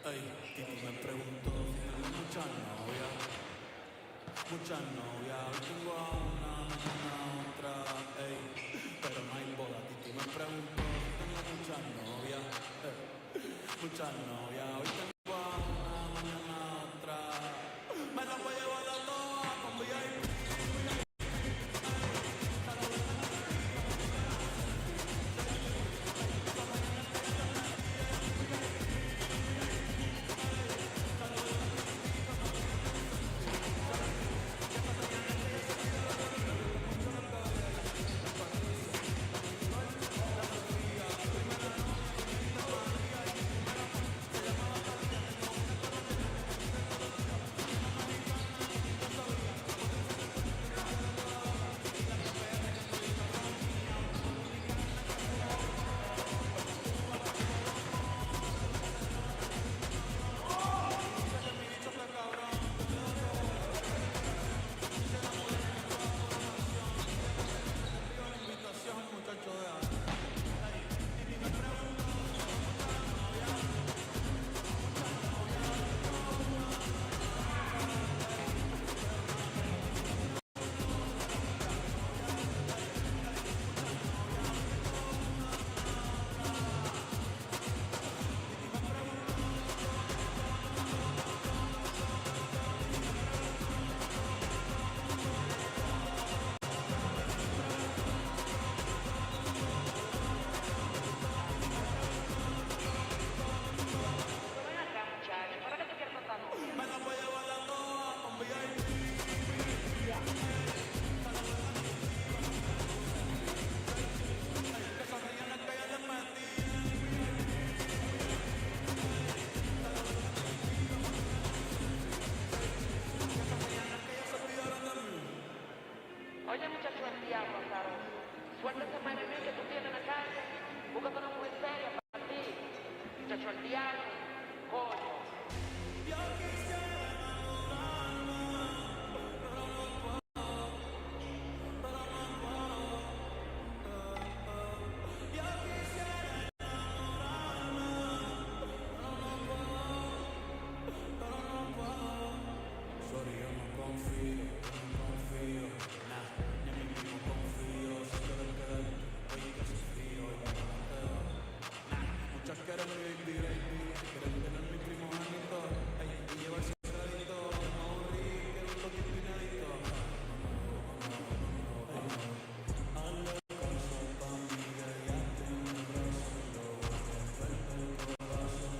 Ey, y me pregunto si tengo muchas novias, hoy tengo a una, mañana a otra, ey, pero no hay boda. Titi me pregunto si tengo muchas novias, hoy tengo a una, mañana a otra, me las voy a llevar a todas con VIP. Oye, muchacho, el diablo, claro. Suelta ese marido que tú tienes en la calle. Búscate una mujer seria para ti. Muchacho, el diablo. Coño. Yo quisiera enamorarme, pero no puedo, pero no puedo. Yo quisiera enamorarme, pero no puedo. Sorry, yo no confío, nah, ni a mí mismo confío. Si quieres quedarte, oye que hace frío y no te doy. Nah, muchas quieren mi baby, quieren tener mi primogénito, ey, y llevarse el crédito. No aburrí, quiero un loquito inédito. Hazle caso pa' mí, que ya tiene razón. Yo voy a romperte el corazón,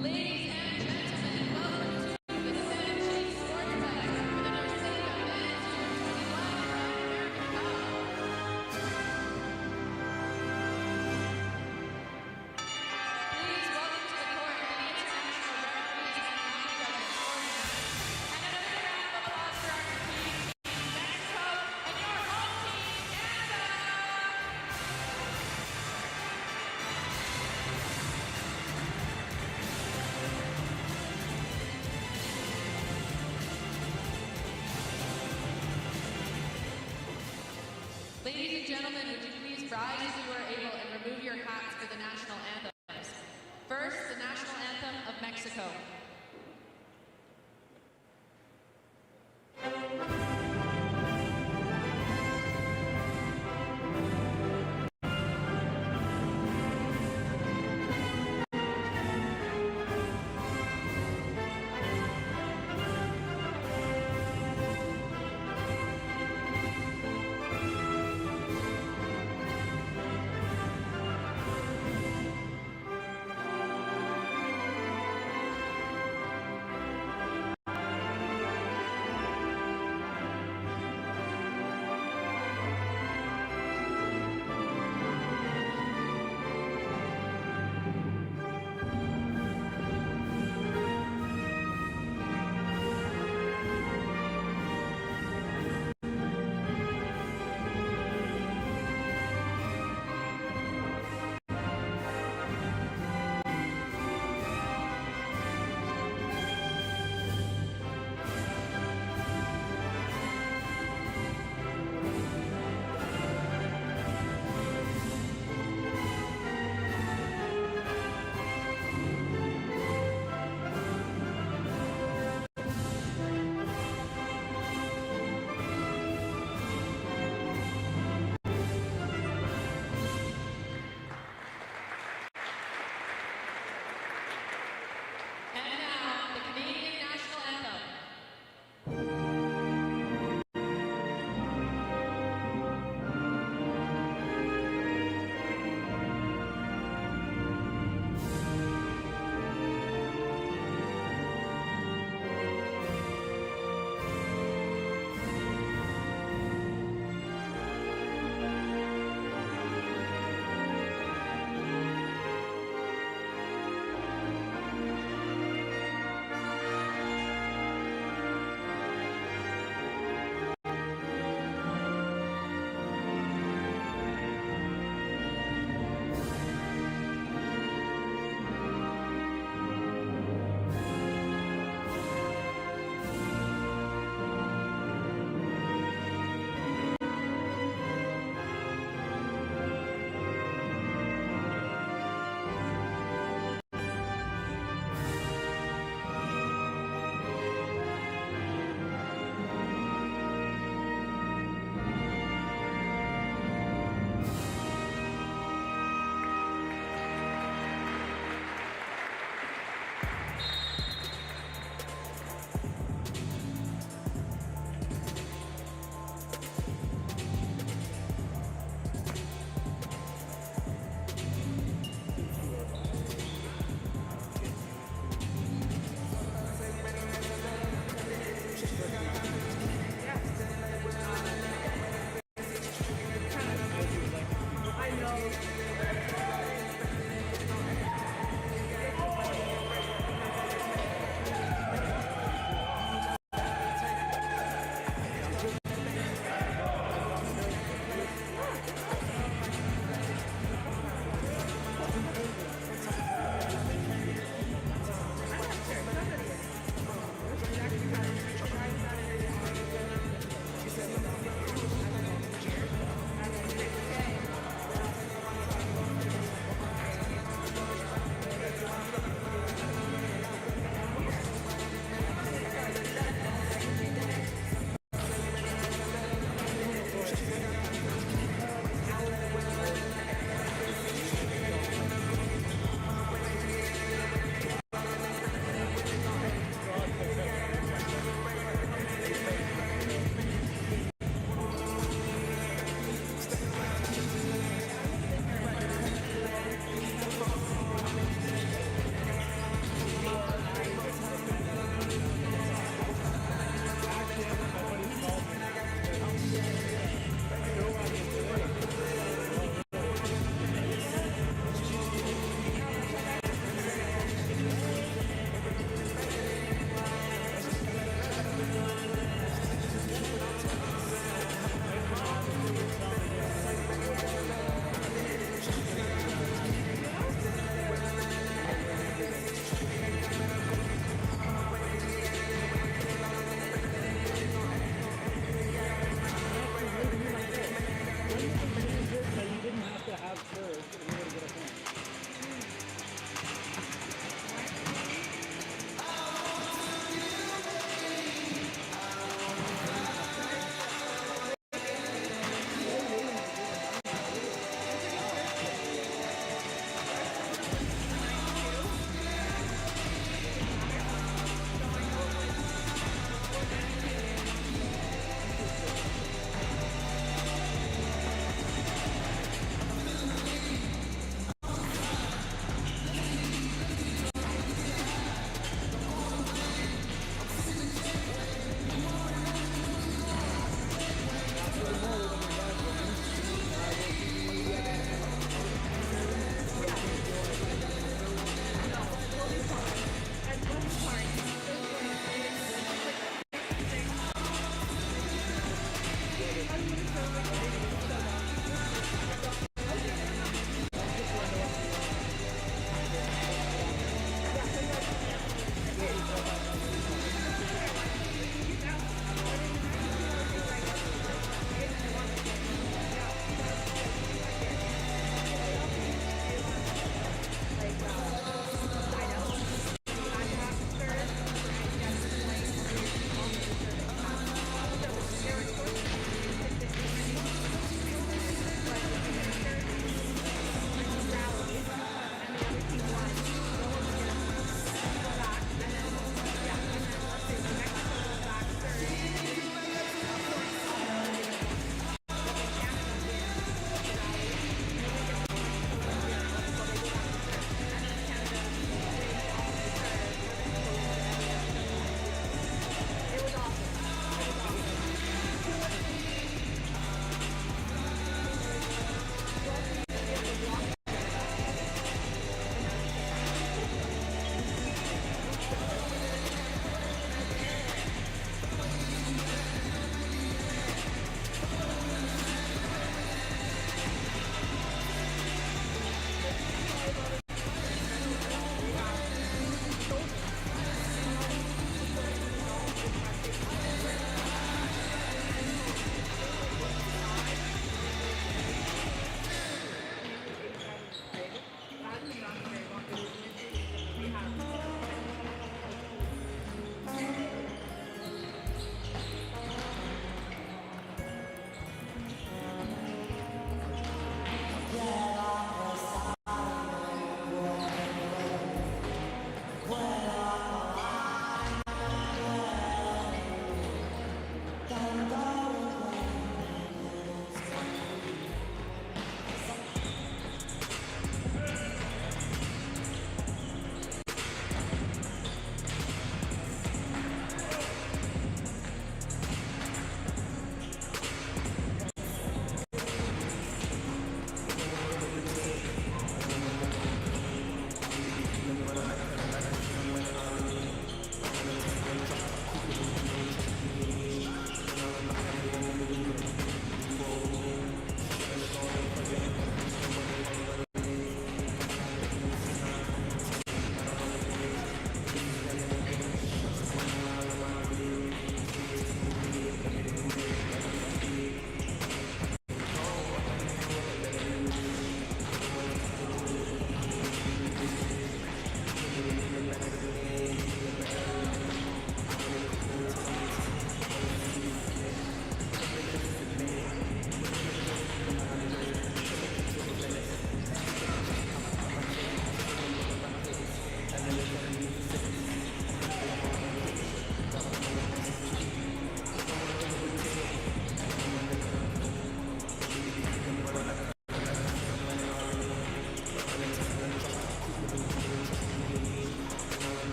Ladies and gentlemen, welcome to the Sanchez Quarterback for the NORCECA Men's U21 American Cup. Please welcome to the court the international referees and line judges for tonight. And another round of applause for our competing team, Mexico, and your home team, Canada. Ladies and gentlemen, would you please rise as you are able and remove your hats for the national anthems. First, the national anthem of Mexico.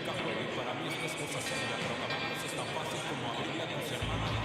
nunca juego y para mí esto es cosa seria, pero camarlos es tan fácil como abrirle a tus hermanas.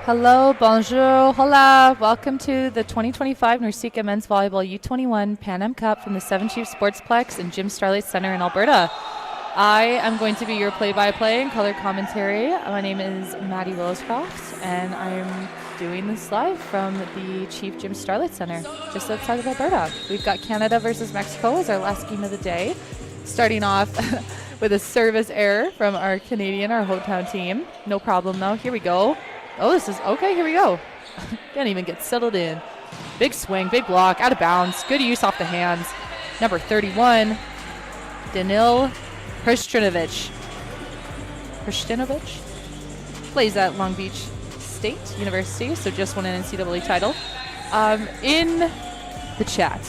Hello, bonjour, hola. Welcome to the 2025 NORCECA Men's Volleyball U21 Pan Am Cup from the Seven Chiefs Sportsplex in Jim Starlight Center in Alberta. I am going to be your play-by-play and color commentary. My name is Maddie Willowscroft, and I'm doing this live from the Chief Jim Starlight Center, just outside of Alberta. We've got Canada versus Mexico as our last game of the day, starting off with a service error from our hometown team. No problem, though. Here we go. Oh, this is okay. Here we go. Can't even get settled in. Big swing, big block, out of bounds. Good use off the hands. Number 31, Danil Hrstinovic. Plays at Long Beach State University, so just won an NCAA title. In the chat.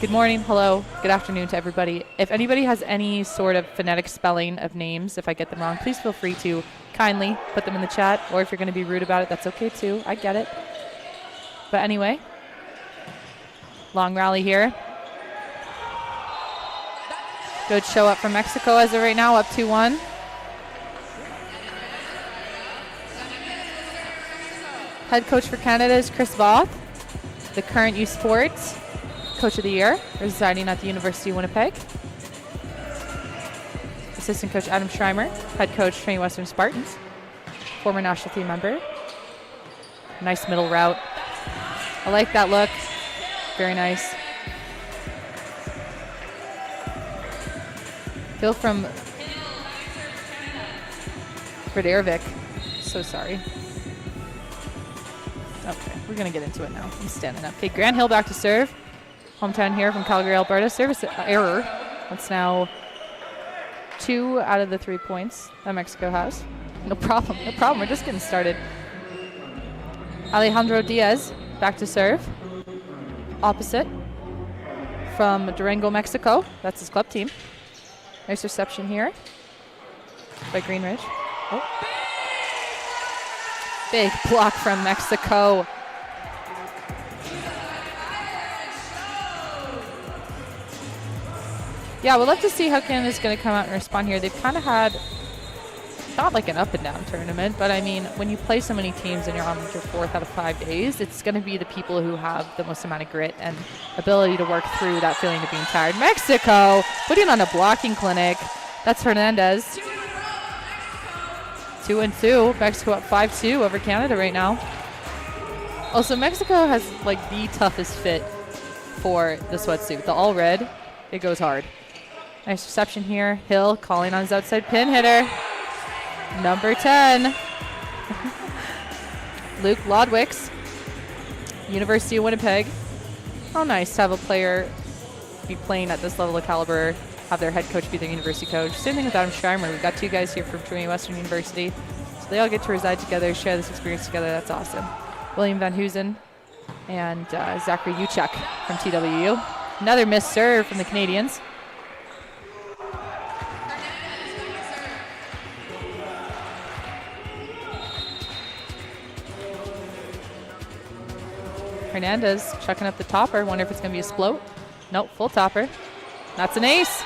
Good morning, hello, good afternoon to everybody. If anybody has any sort of phonetic spelling of names, if I get them wrong, please feel free to kindly put them in the chat. Or if you're going to be rude about it, that's okay too. I get it. But anyway, long rally here. Good show up from Mexico as of right now, up 2-1. Head coach for Canada is Chris Voth, the current U Sports Coach of the Year, residing at the University of Winnipeg. Assistant coach Adam Schreimer, head coach training Western Spartans, former national team member. Nice middle route. I like that look. Very nice. Bill from Fredervik. So sorry. Okay, we're going to get into it now. I'm standing up. Okay, Grant Hill back to serve. Hometown here from Calgary, Alberta. Service error. That's now 2 out of the 3 points that Mexico has. No problem. No problem. We're just getting started. Alejandro Diaz back to serve. Opposite from Durango, Mexico. That's his club team. Nice reception here by Greenridge. Oh. Big block from Mexico. Yeah, we'll love to see how Canada's going to come out and respond here. They've kind of had, not like an up and down tournament, but I mean, when you play so many teams and you're on your 4th out of 5 days, it's going to be the people who have the most amount of grit and ability to work through that feeling of being tired. Mexico putting on a blocking clinic. That's Hernandez. 2-2. Mexico up 5-2 over Canada right now. Also, Mexico has like the toughest fit for the sweatsuit. The all red, it goes hard. Nice reception here. Hill calling on his outside pin hitter. Number 10. Luke Lodwicks, University of Winnipeg. How nice to have a player be playing at this level of caliber, have their head coach be their university coach. Same thing with Adam Schreimer. We've got 2 guys here from Trinity Western University. So they all get to reside together, share this experience together. That's awesome. William Van Hoosen and Zachary Uchuk from TWU. Another missed serve from the Canadians. Hernandez chucking up the topper. Wonder if it's going to be a sploat. Nope, full topper. That's an ace.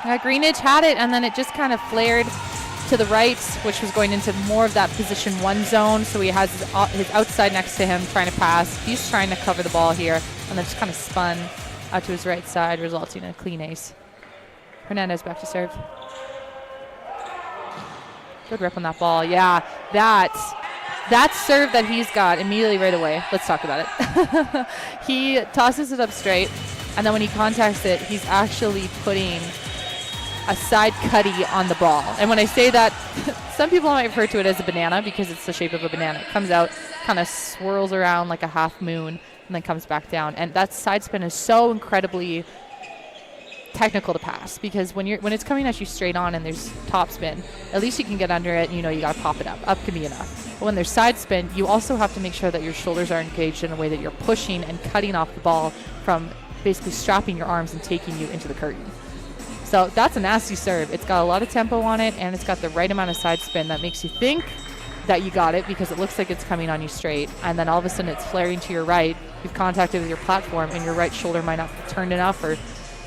Greenidge had it, and then it just kind of flared to the right, which was going into more of that position 1 zone. So he has his outside next to him trying to pass. He's trying to cover the ball here, and then just kind of spun out to his right side, resulting in a clean ace. Hernandez back to serve. Good rip on that ball. Yeah, that serve that he's got immediately right away. Let's talk about it. He tosses it up straight, and then when he contacts it, he's actually putting a side cutty on the ball. And when I say that, some people might refer to it as a banana because it's the shape of a banana. It comes out, kind of swirls around like a half moon, and then comes back down. And that side spin is so incredibly technical to pass, because when it's coming at you straight on and there's top spin, at least you can get under it and you know you got to pop it up. Up can be enough. But when there's side spin, you also have to make sure that your shoulders are engaged in a way that you're pushing and cutting off the ball from basically strapping your arms and taking you into the curtain. So that's a nasty serve. It's got a lot of tempo on it, and it's got the right amount of side spin that makes you think that you got it because it looks like it's coming on you straight, and then all of a sudden it's flaring to your right. You've contacted with your platform, and your right shoulder might not be turned enough or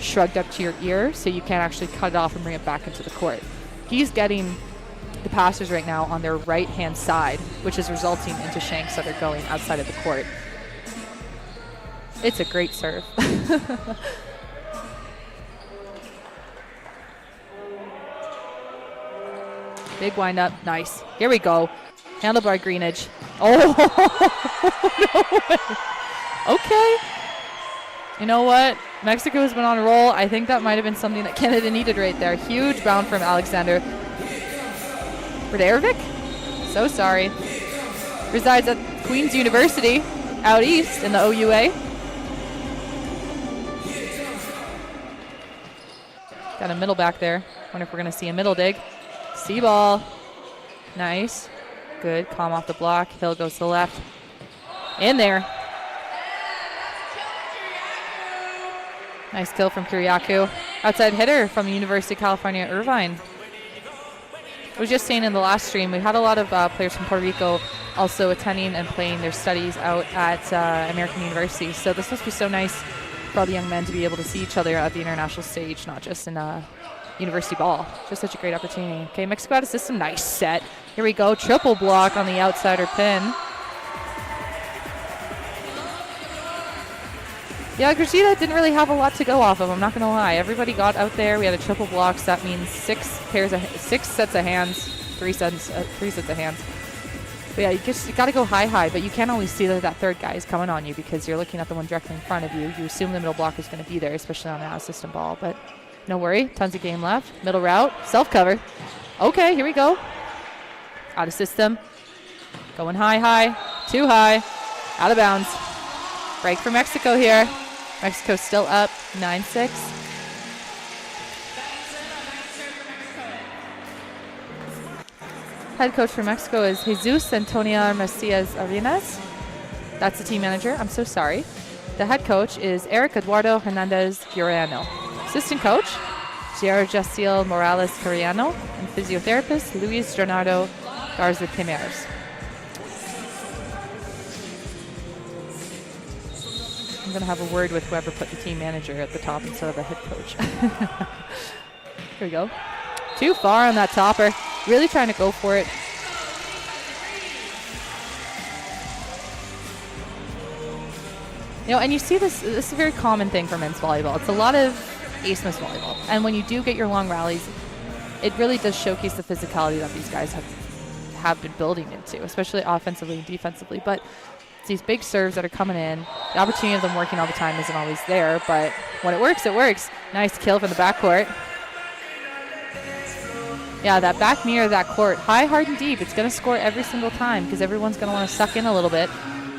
shrugged up to your ear, so you can't actually cut it off and bring it back into the court. He's getting the passers right now on their right-hand side, which is resulting into shanks that are going outside of the court. It's a great serve. Big wind up. Nice. Here we go. Handled by Greenidge. Oh, no way. Okay. You know what? Mexico has been on a roll. I think that might have been something that Canada needed right there. Huge bound from Alexander Fredervik. So sorry. Resides at Queen's University out east in the OUA. Got a middle back there. Wonder if we're going to see a middle dig. See ball. Nice. Good. Calm off the block. Hill goes to the left. In there. Nice kill from Kiriakou. Outside hitter from the University of California, Irvine. I was just saying in the last stream, we had a lot of players from Puerto Rico also attending and playing their studies out at American University. So this must be so nice for all the young men to be able to see each other at the international stage, not just in university ball. Just such a great opportunity. Okay, Mexico out of system. Nice set. Here we go. Triple block on the outsider pin. Yeah, Gracita didn't really have a lot to go off of, I'm not going to lie. Everybody got out there. We had a triple block, so that means six sets of hands, three sets of hands. But yeah, you got to go high, but you can't always see that third guy is coming on you because you're looking at the one directly in front of you. You assume the middle block is going to be there, especially on an out-of-system ball. But no worry, tons of game left. Middle route, self-cover. Okay, here we go. Out of system. Going high, too high, out of bounds. Break for Mexico here. Mexico still up 9-6. Head coach for Mexico is Jesus Antonio Macias Arenas. That's the team manager. I'm so sorry. The head coach is Eric Eduardo Hernandez Guerrero. Assistant coach, Jair Jaciel Morales Carriano. And physiotherapist, Luis Leonardo Garza Pimeros. I'm going to have a word with whoever put the team manager at the top instead of the head coach. Here we go. Too far on that topper. Really trying to go for it. You know, and you see this is a very common thing for men's volleyball. It's a lot of ace-miss volleyball. And when you do get your long rallies, it really does showcase the physicality that these guys have been building into, especially offensively and defensively. But these big serves that are coming in, the opportunity of them working all the time isn't always there, but when it works, it works. Nice kill from the backcourt. Yeah, that back mirror of that court, high, hard, and deep. It's going to score every single time because everyone's going to want to suck in a little bit,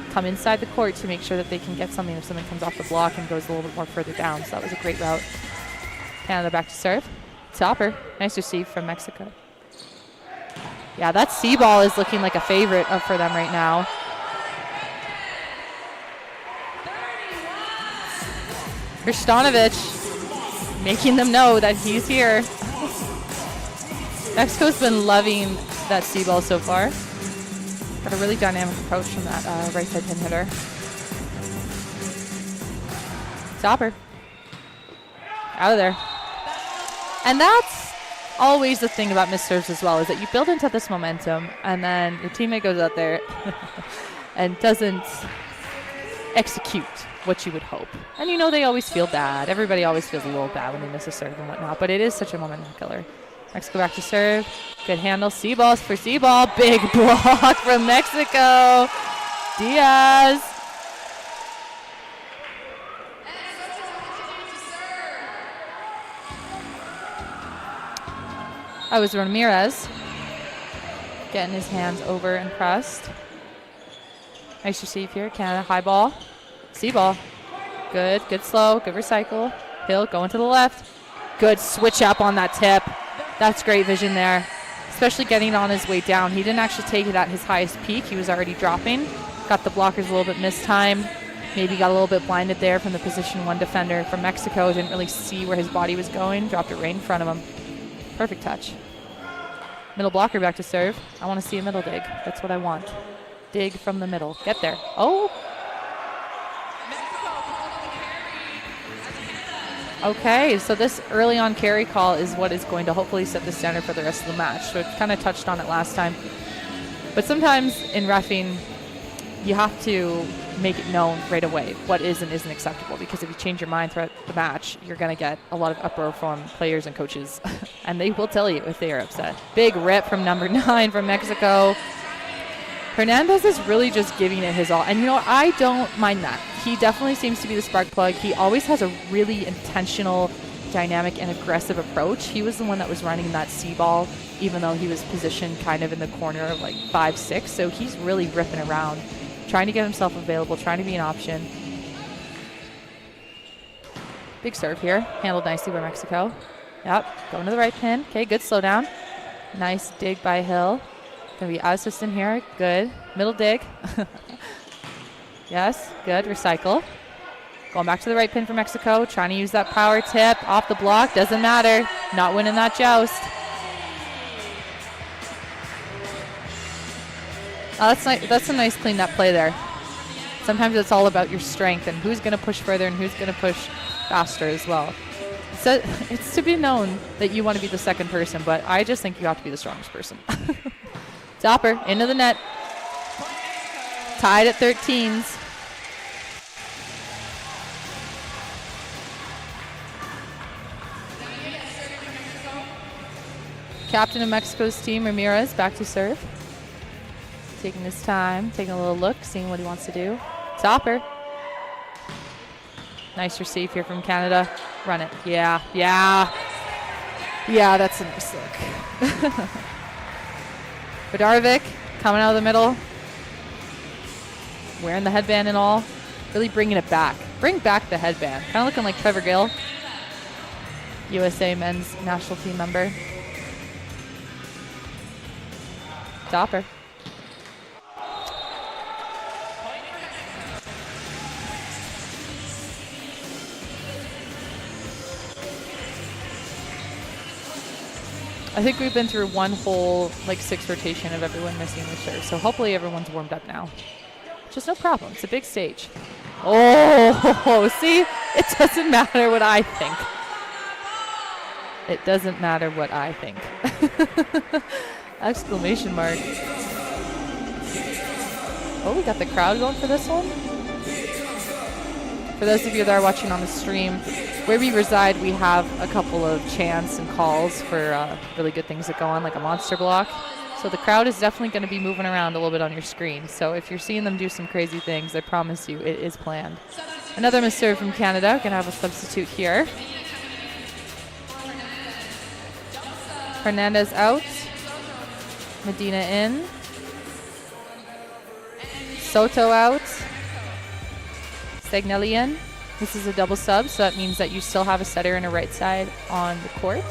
come inside the court to make sure that they can get something if something comes off the block and goes a little bit more further down. So that was a great route. Canada back to serve. Topper. Nice receive from Mexico. Yeah, that C ball is looking like a favorite for them right now. Kristanovic making them know that he's here. Mexico's been loving that C ball so far. Got a really dynamic approach from that right side pin hitter. Topper. Out of there. And that's always the thing about missed serves as well, is that you build into this momentum and then your teammate goes out there and doesn't execute what you would hope. And you know they always feel bad. Everybody always feels a little bad when they miss a serve and whatnot, but it is such a momentum killer. Mexico back to serve. Good handle. C-balls for C-ball. Big block from Mexico. Diaz. That was Ramirez. Getting his hands over and pressed. Nice receive here. Canada high ball. C-ball. Good. Good slow. Good recycle. Hill going to the left. Good switch up on that tip. That's great vision there, especially getting on his way down. He didn't actually take it at his highest peak. He was already dropping. Got the blockers a little bit mistimed. Maybe got a little bit blinded there from the position one defender from Mexico. Didn't really see where his body was going. Dropped it right in front of him. Perfect touch. Middle blocker back to serve. I want to see a middle dig. That's what I want. Dig from the middle. Get there. Oh. Okay, so this early on carry call is what is going to hopefully set the standard for the rest of the match. So it kind of touched on it last time. But sometimes in reffing, you have to make it known right away what is and isn't acceptable, because if you change your mind throughout the match, you're going to get a lot of uproar from players and coaches, and they will tell you if they are upset. Big rip from number 9 from Mexico. Hernandez is really just giving it his all. And, you know, I don't mind that. He definitely seems to be the spark plug. He always has a really intentional, dynamic, and aggressive approach. He was the one that was running that C-ball, even though he was positioned kind of in the corner of like 5-6. So he's really ripping around, trying to get himself available, trying to be an option. Big serve here. Handled nicely by Mexico. Yep, going to the right pin. Okay, good slowdown. Nice dig by Hill. Gonna be out of system here. Good. Middle dig. Yes, good. Recycle. Going back to the right pin for Mexico. Trying to use that power tip off the block. Doesn't matter. Not winning that joust. Oh, that's a nice clean up play there. Sometimes it's all about your strength and who's going to push further and who's going to push faster as well. So it's to be known that you want to be the second person, but I just think you have to be the strongest person. Topper into the net. Tied at 13s. Captain of Mexico's team, Ramirez, back to serve. Taking his time, taking a little look, seeing what he wants to do. Topper. Nice receive here from Canada. Run it. Yeah, yeah. Yeah, that's a nice look. Vodarovic coming out of the middle. Wearing the headband and all. Really bringing it back. Bring back the headband. Kind of looking like Trevor Gill. USA men's national team member. Topper. I think we've been through one whole 6 rotation of everyone missing their serve, so hopefully everyone's warmed up now. Just no problem. It's a big stage. Oh, see? It doesn't matter what I think. It doesn't matter what I think. Exclamation mark. Oh, we got the crowd going for this one. For those of you that are watching on the stream, where we reside, we have a couple of chants and calls for really good things that go on, like a monster block. So the crowd is definitely going to be moving around a little bit on your screen. So if you're seeing them do some crazy things, I promise you it is planned. Another misserve from Canada. Going to have a substitute here. Hernandez out. Medina in. Soto out. Stagnelli in. This is a double sub, so that means that you still have a setter and a right side on the court.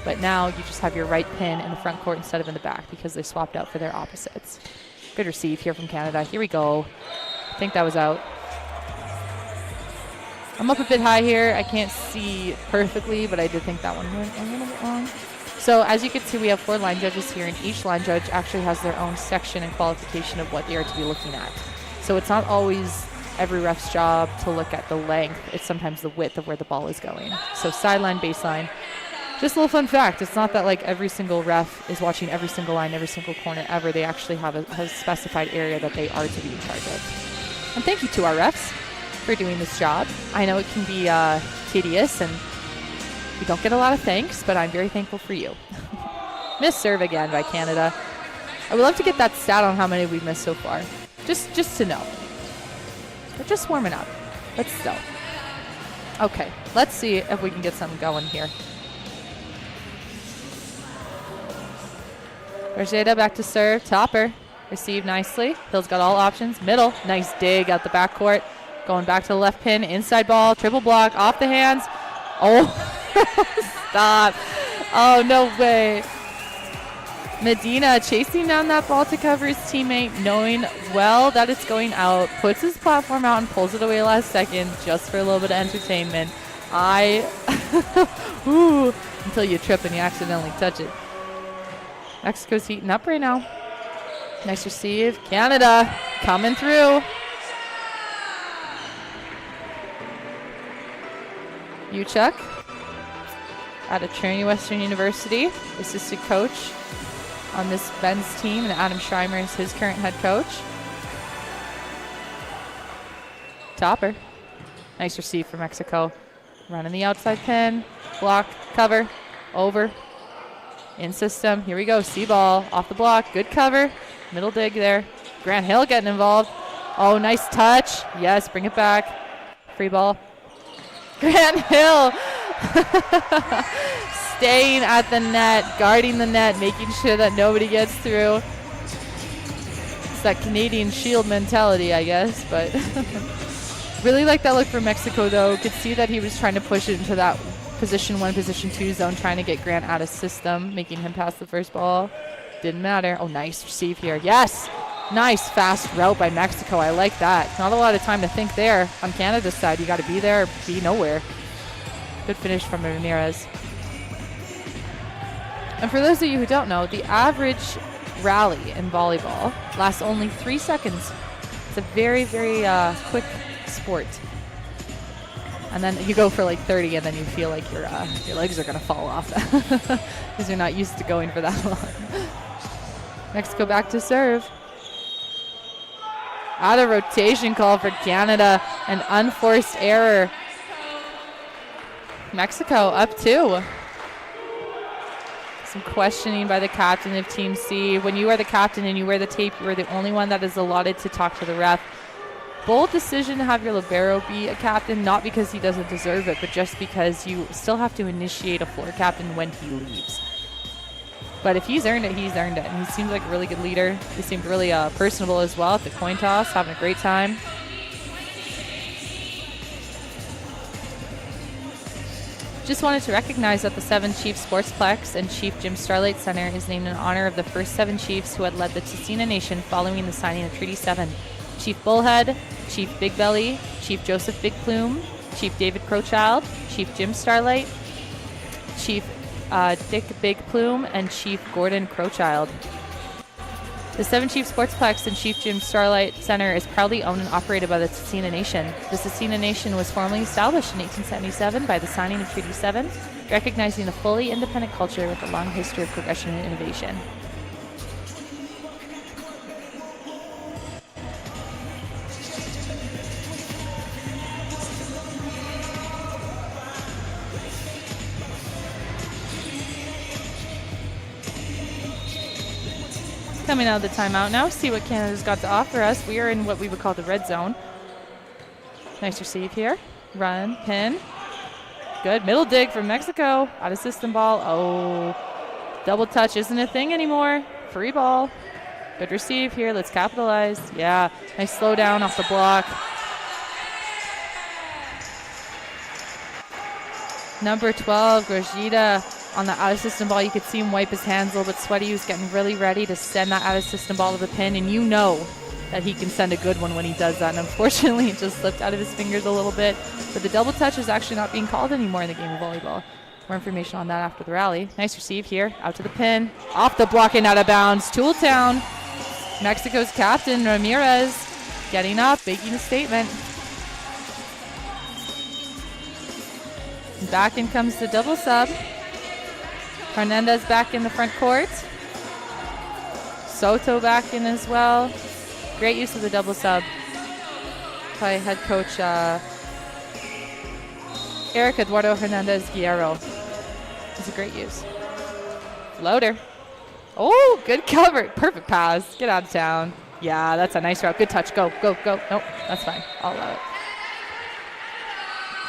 But now you just have your right pin in the front court instead of in the back because they swapped out for their opposites. Good receive here from Canada. Here we go. I think that was out. I'm up a bit high here. I can't see perfectly, but I did think that one went a little bit long. So as you can see, we have 4 line judges here, and each line judge actually has their own section and qualification of what they are to be looking at. So it's not always every ref's job to look at the length. It's sometimes the width of where the ball is going. So sideline, baseline. Just a little fun fact. It's not that every single ref is watching every single line, every single corner ever. They actually have a specified area that they are to be in charge of. And thank you to our refs for doing this job. I know it can be tedious and we don't get a lot of thanks, but I'm very thankful for you. Missed serve again by Canada. I would love to get that stat on how many we've missed so far. Just to know. We're just warming up, but still. Okay, let's see if we can get something going here. Rajeda back to serve. Topper. Receive nicely. Hill's got all options. Middle. Nice dig out the backcourt. Going back to the left pin. Inside ball. Triple block. Off the hands. Oh, stop. Oh, no way. Medina chasing down that ball to cover his teammate, knowing well that it's going out. Puts his platform out and pulls it away last second just for a little bit of entertainment. Ooh, until you trip and you accidentally touch it. Mexico's heating up right now. Nice receive. Canada coming through. Uchuk out of Trinity Western University, assistant coach on this men's team, and Adam Schreimer is his current head coach. Topper. Nice receive for Mexico. Running the outside pin. Block, cover, over. In system. Here we go. See ball. Off the block. Good cover. Middle dig there. Grant Hill getting involved. Oh, nice touch. Yes, bring it back. Free ball. Grant Hill staying at the net, guarding the net, making sure that nobody gets through. It's that Canadian Shield mentality, I guess, but really like that look for Mexico, though. Could see that he was trying to push it into that position 1, position 2 zone, trying to get Grant out of system, making him pass the first ball. Didn't matter. Oh, nice receive here. Yes! Nice fast route by Mexico. I like that. Not a lot of time to think there. On Canada's side, you got to be there or be nowhere. Good finish from Ramirez. And for those of you who don't know, the average rally in volleyball lasts only 3 seconds. It's a very, very quick sport. And then you go for like 30 and then you feel like your legs are going to fall off because you're not used to going for that long. Mexico back to serve. Out of rotation call for Canada. An unforced error. Mexico up 2. Some questioning by the captain of Team C. When you are the captain and you wear the tape, you are the only one that is allotted to talk to the ref. Bold decision to have your libero be a captain, not because he doesn't deserve it, but just because you still have to initiate a floor captain when he leaves. But if he's earned it, he's earned it. And he seems like a really good leader. He seemed really personable as well at the coin toss, having a great time. Just wanted to recognize that the 7 Chiefs Sportsplex and Chief Jim Starlight Center is named in honor of the first 7 chiefs who had led the Tsuut'ina Nation following the signing of Treaty 7. Chief Bullhead, Chief Big Belly, Chief Joseph Big Plume, Chief David Crowchild, Chief Jim Starlight, Chief Dick Big Plume, and Chief Gordon Crowchild. The 7 Chiefs Sportsplex and Chief Jim Starlight Center is proudly owned and operated by the Tsuut'ina Nation. The Tsuut'ina Nation was formally established in 1877 by the signing of Treaty 7, recognizing a fully independent culture with a long history of progression and innovation. Coming out of the timeout now, see what Canada's got to offer us. We are in what we would call the red zone. Nice receive here. Run, pin. Good middle dig from Mexico. Out of system ball. Oh, double touch isn't a thing anymore. Free ball. Good receive here. Let's capitalize. Yeah, nice slow down off the block. Number 12, Grajida. On the out-of-system ball, you could see him wipe his hands a little bit sweaty. He was getting really ready to send that out-of-system ball to the pin, and you know that he can send a good one when he does that. And unfortunately, it just slipped out of his fingers a little bit. But the double touch is actually not being called anymore in the game of volleyball. More information on that after the rally. Nice receive here, out to the pin. Off the block and out of bounds. Tooltown. Mexico's captain, Ramirez, getting up, making a statement. Back in comes the double sub. Hernandez back in the front court. Soto back in as well. Great use of the double sub by head coach Eric Eduardo Hernandez Guerrero. It's a great use. Floater. Oh, good cover. Perfect pass. Get out of town. Yeah, that's a nice route. Good touch. Go, go, go. Nope, that's fine. I'll allow it.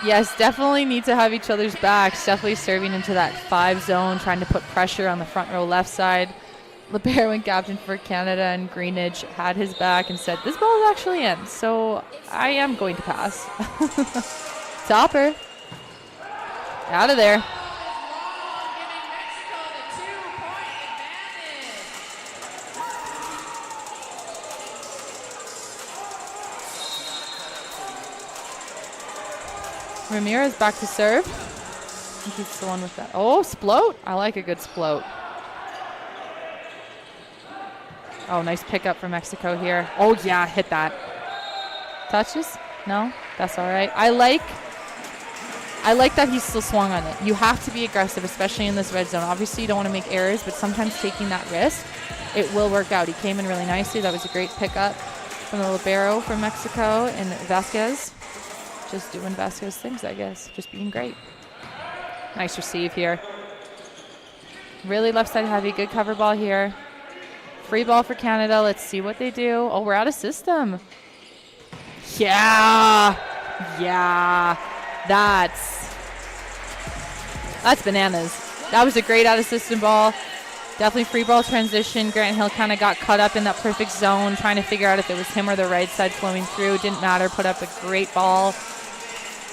Yes, definitely need to have each other's backs. Definitely serving into that 5 zone, trying to put pressure on the front row left side. Libero and captain for Canada and Greenidge had his back and said, this ball is actually in, so I am going to pass. Topper. Out of there. Ramirez back to serve. I think he's the one with that. Oh, splot. I like a good splot. Oh, nice pickup from Mexico here. Oh, yeah, hit that. Touches? No? That's all right. I like that he still swung on it. You have to be aggressive, especially in this red zone. Obviously, you don't want to make errors, but sometimes taking that risk, it will work out. He came in really nicely. That was a great pickup from the libero from Mexico and Vasquez. Just doing Vasquez things, I guess. Just being great. Nice receive here. Really left side heavy. Good cover ball here. Free ball for Canada. Let's see what they do. Oh, we're out of system. Yeah. Yeah. That's bananas. That was a great out of system ball. Definitely free ball transition. Grant Hill kind of got caught up in that perfect zone, trying to figure out if it was him or the right side flowing through. Didn't matter. Put up a great ball.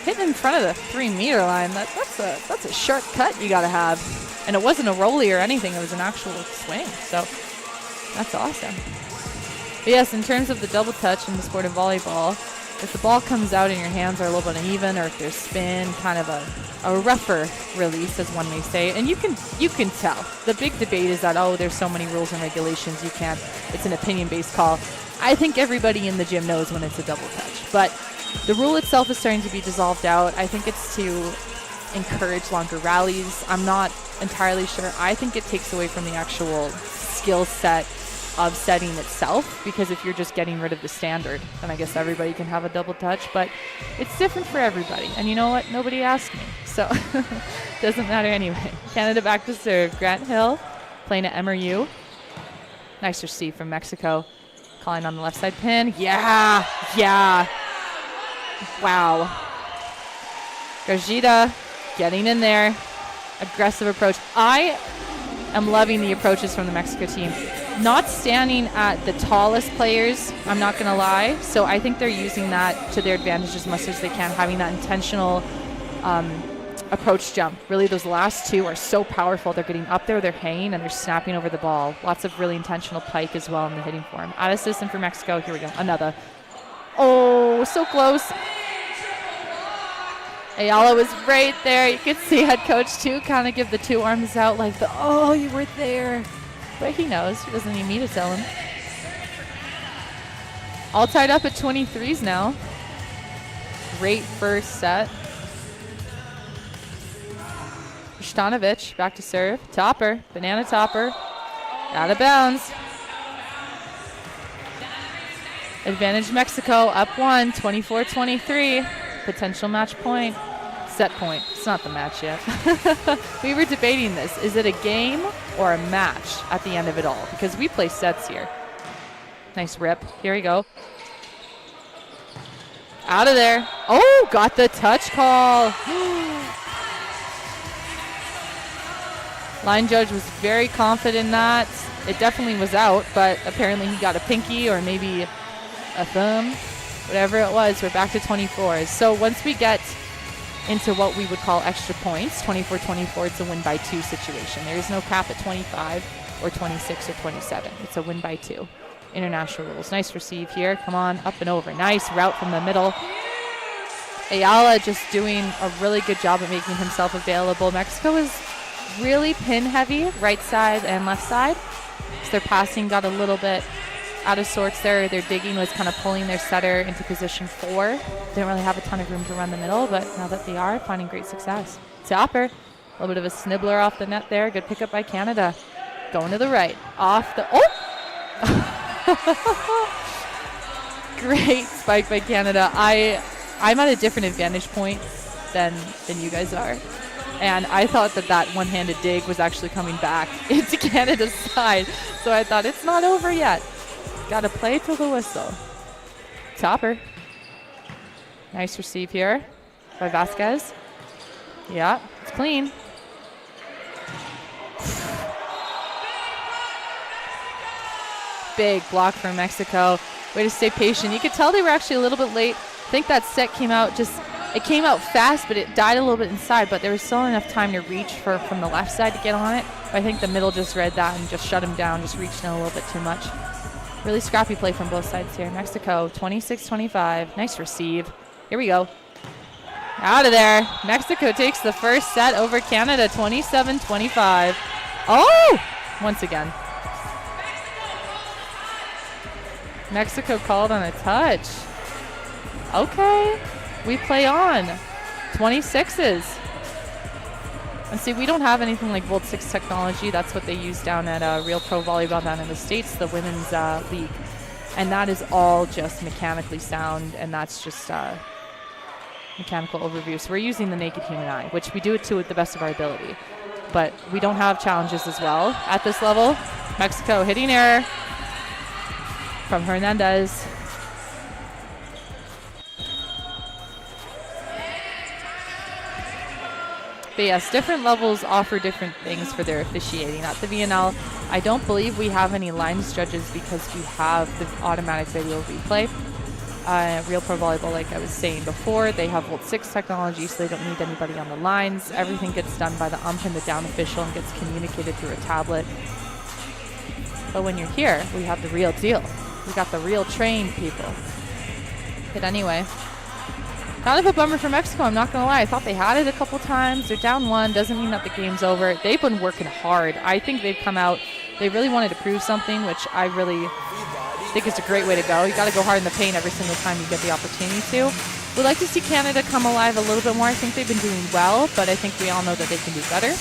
Hitting in front of the 3-meter line. That's a sharp cut you got to have. And it wasn't a rollie or anything. It was an actual swing. So that's awesome. But yes, in terms of the double touch in the sport of volleyball, if the ball comes out and your hands are a little bit uneven, or if there's spin, kind of a rougher release, as one may say, and you can tell. The big debate is that, oh, there's so many rules and regulations, you can't, it's an opinion-based call. I think everybody in the gym knows when it's a double touch, but the rule itself is starting to be dissolved out. I think it's to encourage longer rallies. I'm not entirely sure. I think it takes away from the actual skill set of setting itself, because if you're just getting rid of the standard, then I guess everybody can have a double touch, but it's different for everybody. And you know what? Nobody asked me, so doesn't matter anyway. Canada back to serve. Grant Hill playing at MRU. Nice receive from Mexico. Calling on the left side pin. Yeah. Wow. Garjita getting in there. Aggressive approach. I am loving the approaches from the Mexico team. Not standing at the tallest players, I'm not going to lie. So I think they're using that to their advantage as much as they can, having that intentional approach jump. Really, those last two are so powerful. They're getting up there, they're hanging, and they're snapping over the ball. Lots of really intentional pike as well in the hitting form. Out of system for Mexico. Here we go. Another. Oh, so close. Ayala was right there. You could see head coach too kind of give the two arms out like the, oh, you were there. But he knows. He doesn't need me to tell him. All tied up at 23s now. Great first set. Stanovic back to serve. Topper. Banana topper. Out of bounds. Advantage Mexico. Up 1. 24-23. Potential match point. Set point. It's not the match yet. We were debating this. Is it a game or a match at the end of it all? Because we play sets here. Nice rip. Here we go. Out of there. Oh, got the touch call. Line judge was very confident in that. It definitely was out, but apparently he got a pinky or maybe a thumb. Whatever it was, we're back to 24s. So once we get into what we would call extra points, 24-24, it's a win by 2 situation. There is no cap at 25 or 26 or 27. It's a win by 2. International rules. Nice receive here. Come on, up and over. Nice route from the middle. Ayala just doing a really good job of making himself available. Mexico is really pin heavy, right side and left side. So their passing got a little bit out of sorts there. Their digging was kind of pulling their setter into position 4. Didn't really have a ton of room to run the middle, but now that they are, finding great success. Topper, a little bit of a snibbler off the net there. Good pickup by Canada. Going to the right. Off the, oh! Great spike by Canada. I'm at a different advantage point than you guys are. And I thought that one-handed dig was actually coming back into Canada's side. So I thought it's not over yet. Got to play till the whistle. Topper. Nice receive here by Vasquez. Yeah, it's clean. Big block from Mexico. Way to stay patient. You could tell they were actually a little bit late. I think that set came out it came out fast, but it died a little bit inside, but there was still enough time to reach from the left side to get on it. But I think the middle just read that and just shut him down, just reached in a little bit too much. Really scrappy play from both sides here. Mexico, 26-25. Nice receive. Here we go. Out of there. Mexico takes the first set over Canada, 27-25. Oh! Once again. Mexico called on a touch. Okay. We play on. 26s. And see, we don't have anything like Volt 6 technology. That's what they use down at Real Pro Volleyball down in the States, the women's league. And that is all just mechanically sound, and that's just mechanical overview. So we're using the naked human eye, which we do it to the best of our ability. But we don't have challenges as well at this level. Mexico hitting error from Hernandez. But yes, different levels offer different things for their officiating. At the VNL, I don't believe we have any lines judges because we have the automatic video replay. Real Pro Volleyball, like I was saying before, they have Volt 6 technology, so they don't need anybody on the lines. Everything gets done by the ump and the down official and gets communicated through a tablet. But when you're here, we have the real deal. We got the real trained people. But anyway, kind of a bummer for Mexico, I'm not going to lie. I thought they had it a couple times. They're down 1. Doesn't mean that the game's over. They've been working hard. I think they've come out. They really wanted to prove something, which I really think is a great way to go. You got to go hard in the paint every single time you get the opportunity to. We'd like to see Canada come alive a little bit more. I think they've been doing well, but I think we all know that they can do better.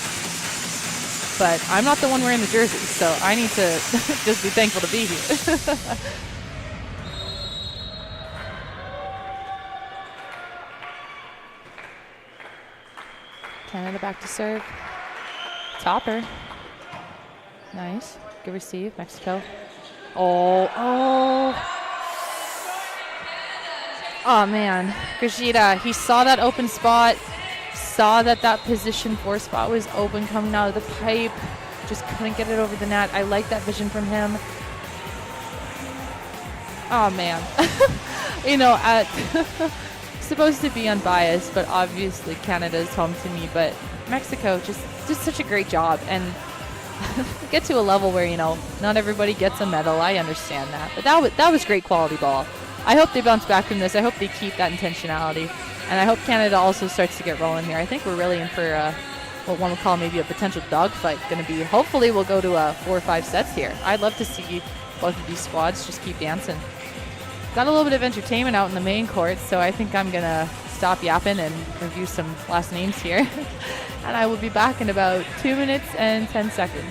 But I'm not the one wearing the jersey, so I need to just be thankful to be here. Canada back to serve. Topper. Nice. Good receive. Mexico. Oh. Oh, man. Grajita, he saw that open spot. Saw that position 4 spot was open coming out of the pipe. Just couldn't get it over the net. I like that vision from him. Oh, man. You know, supposed to be unbiased, but obviously Canada's home to me. But Mexico just such a great job. And get to a level where, you know, not everybody gets a medal. I understand that. But that was great quality ball. I hope they bounce back from this. I hope they keep that intentionality. And I hope Canada also starts to get rolling here. I think we're really in for what one would call maybe a potential dogfight. Going to be, hopefully we'll go to 4 or 5 sets here. I'd love to see both of these squads just keep dancing. Got a little bit of entertainment out in the main court, so I think I'm going to stop yapping and review some last names here. And I will be back in about 2 minutes and 10 seconds.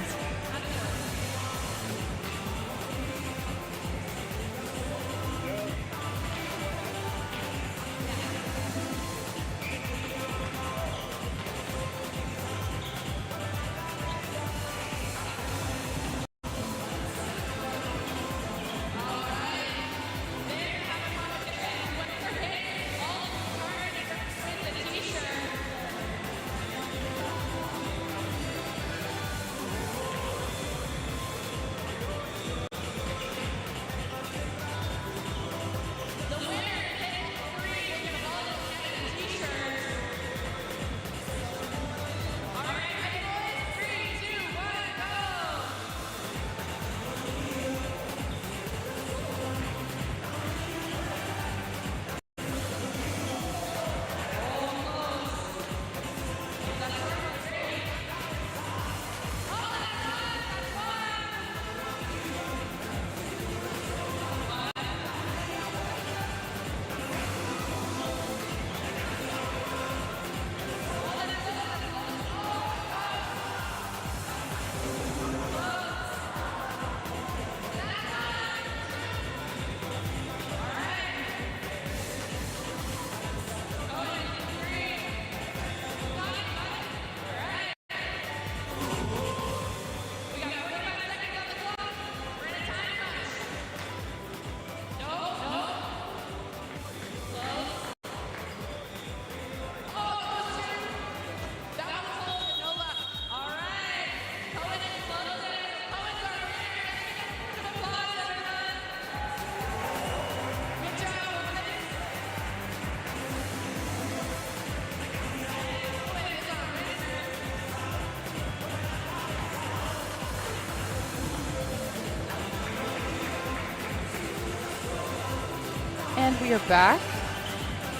And we are back.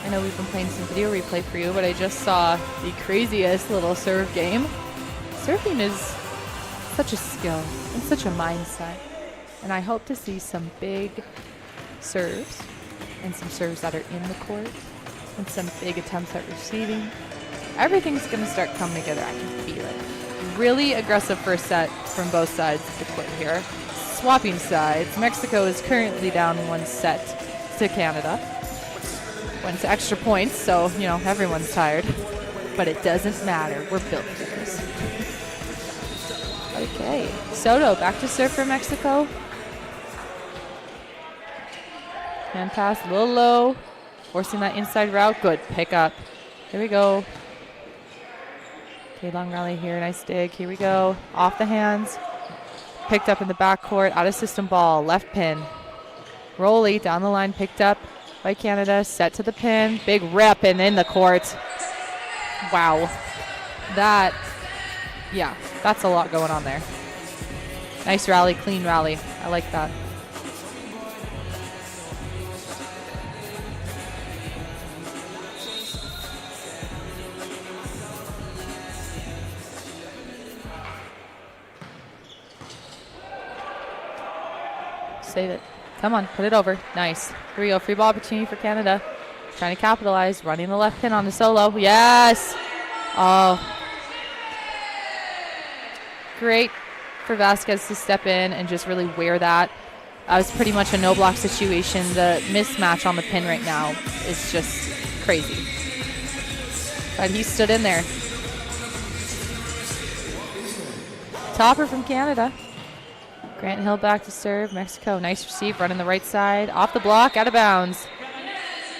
I know we've been playing some video replay for you, but I just saw the craziest little serve game. Surfing is such a skill and such a mindset. And I hope to see some big serves and some serves that are in the court and some big attempts at receiving. Everything's going to start coming together. I can feel it. Really aggressive first set from both sides of the court here. Swapping sides. Mexico is currently down 1 set to Canada. Went to extra points, so, you know, everyone's tired. But it doesn't matter. We're built for this. Okay. Soto back to serve for Mexico. Hand pass, a little low. Forcing that inside route. Good pick up. Here we go. Okay, long rally here. Nice dig. Here we go. Off the hands. Picked up in the backcourt. Out of system ball. Left pin. Rolly down the line. Picked up by Canada. Set to the pin. Big rep and in the court. Wow. That's a lot going on there. Nice rally. Clean rally. I like that. Save it. Come on, put it over. Nice. Here we go. Free ball opportunity for Canada. Trying to capitalize. Running the left pin on the solo. Yes. Oh. Great for Vasquez to step in and just really wear that. That was pretty much a no block situation. The mismatch on the pin right now is just crazy. But he stood in there. Topper from Canada. Grant Hill back to serve. Mexico, nice receive, running the right side. Off the block, out of bounds.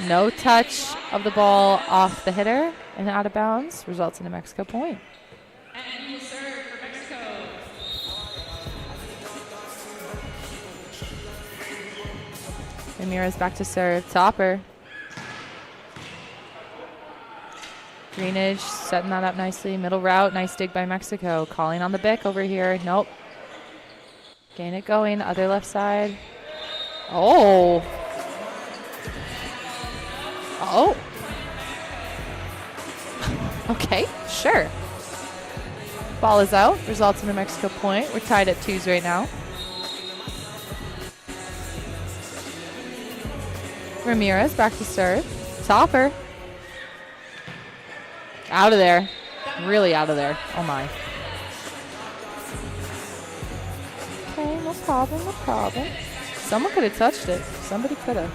No touch of the ball off the hitter and out of bounds. Results in a Mexico point. And he'll serve for Mexico. Ramirez back to serve. Topper. Greenidge setting that up nicely. Middle route. Nice dig by Mexico. Calling on the Bic over here. Nope. Getting it going. Other left side. Oh. Oh. Okay. Sure. Ball is out. Results in a Mexico point. We're tied at 2s right now. Ramirez back to serve. Topper. Out of there. Really out of there. Oh my. Okay, no problem, no problem. Someone could have touched it. Somebody could have.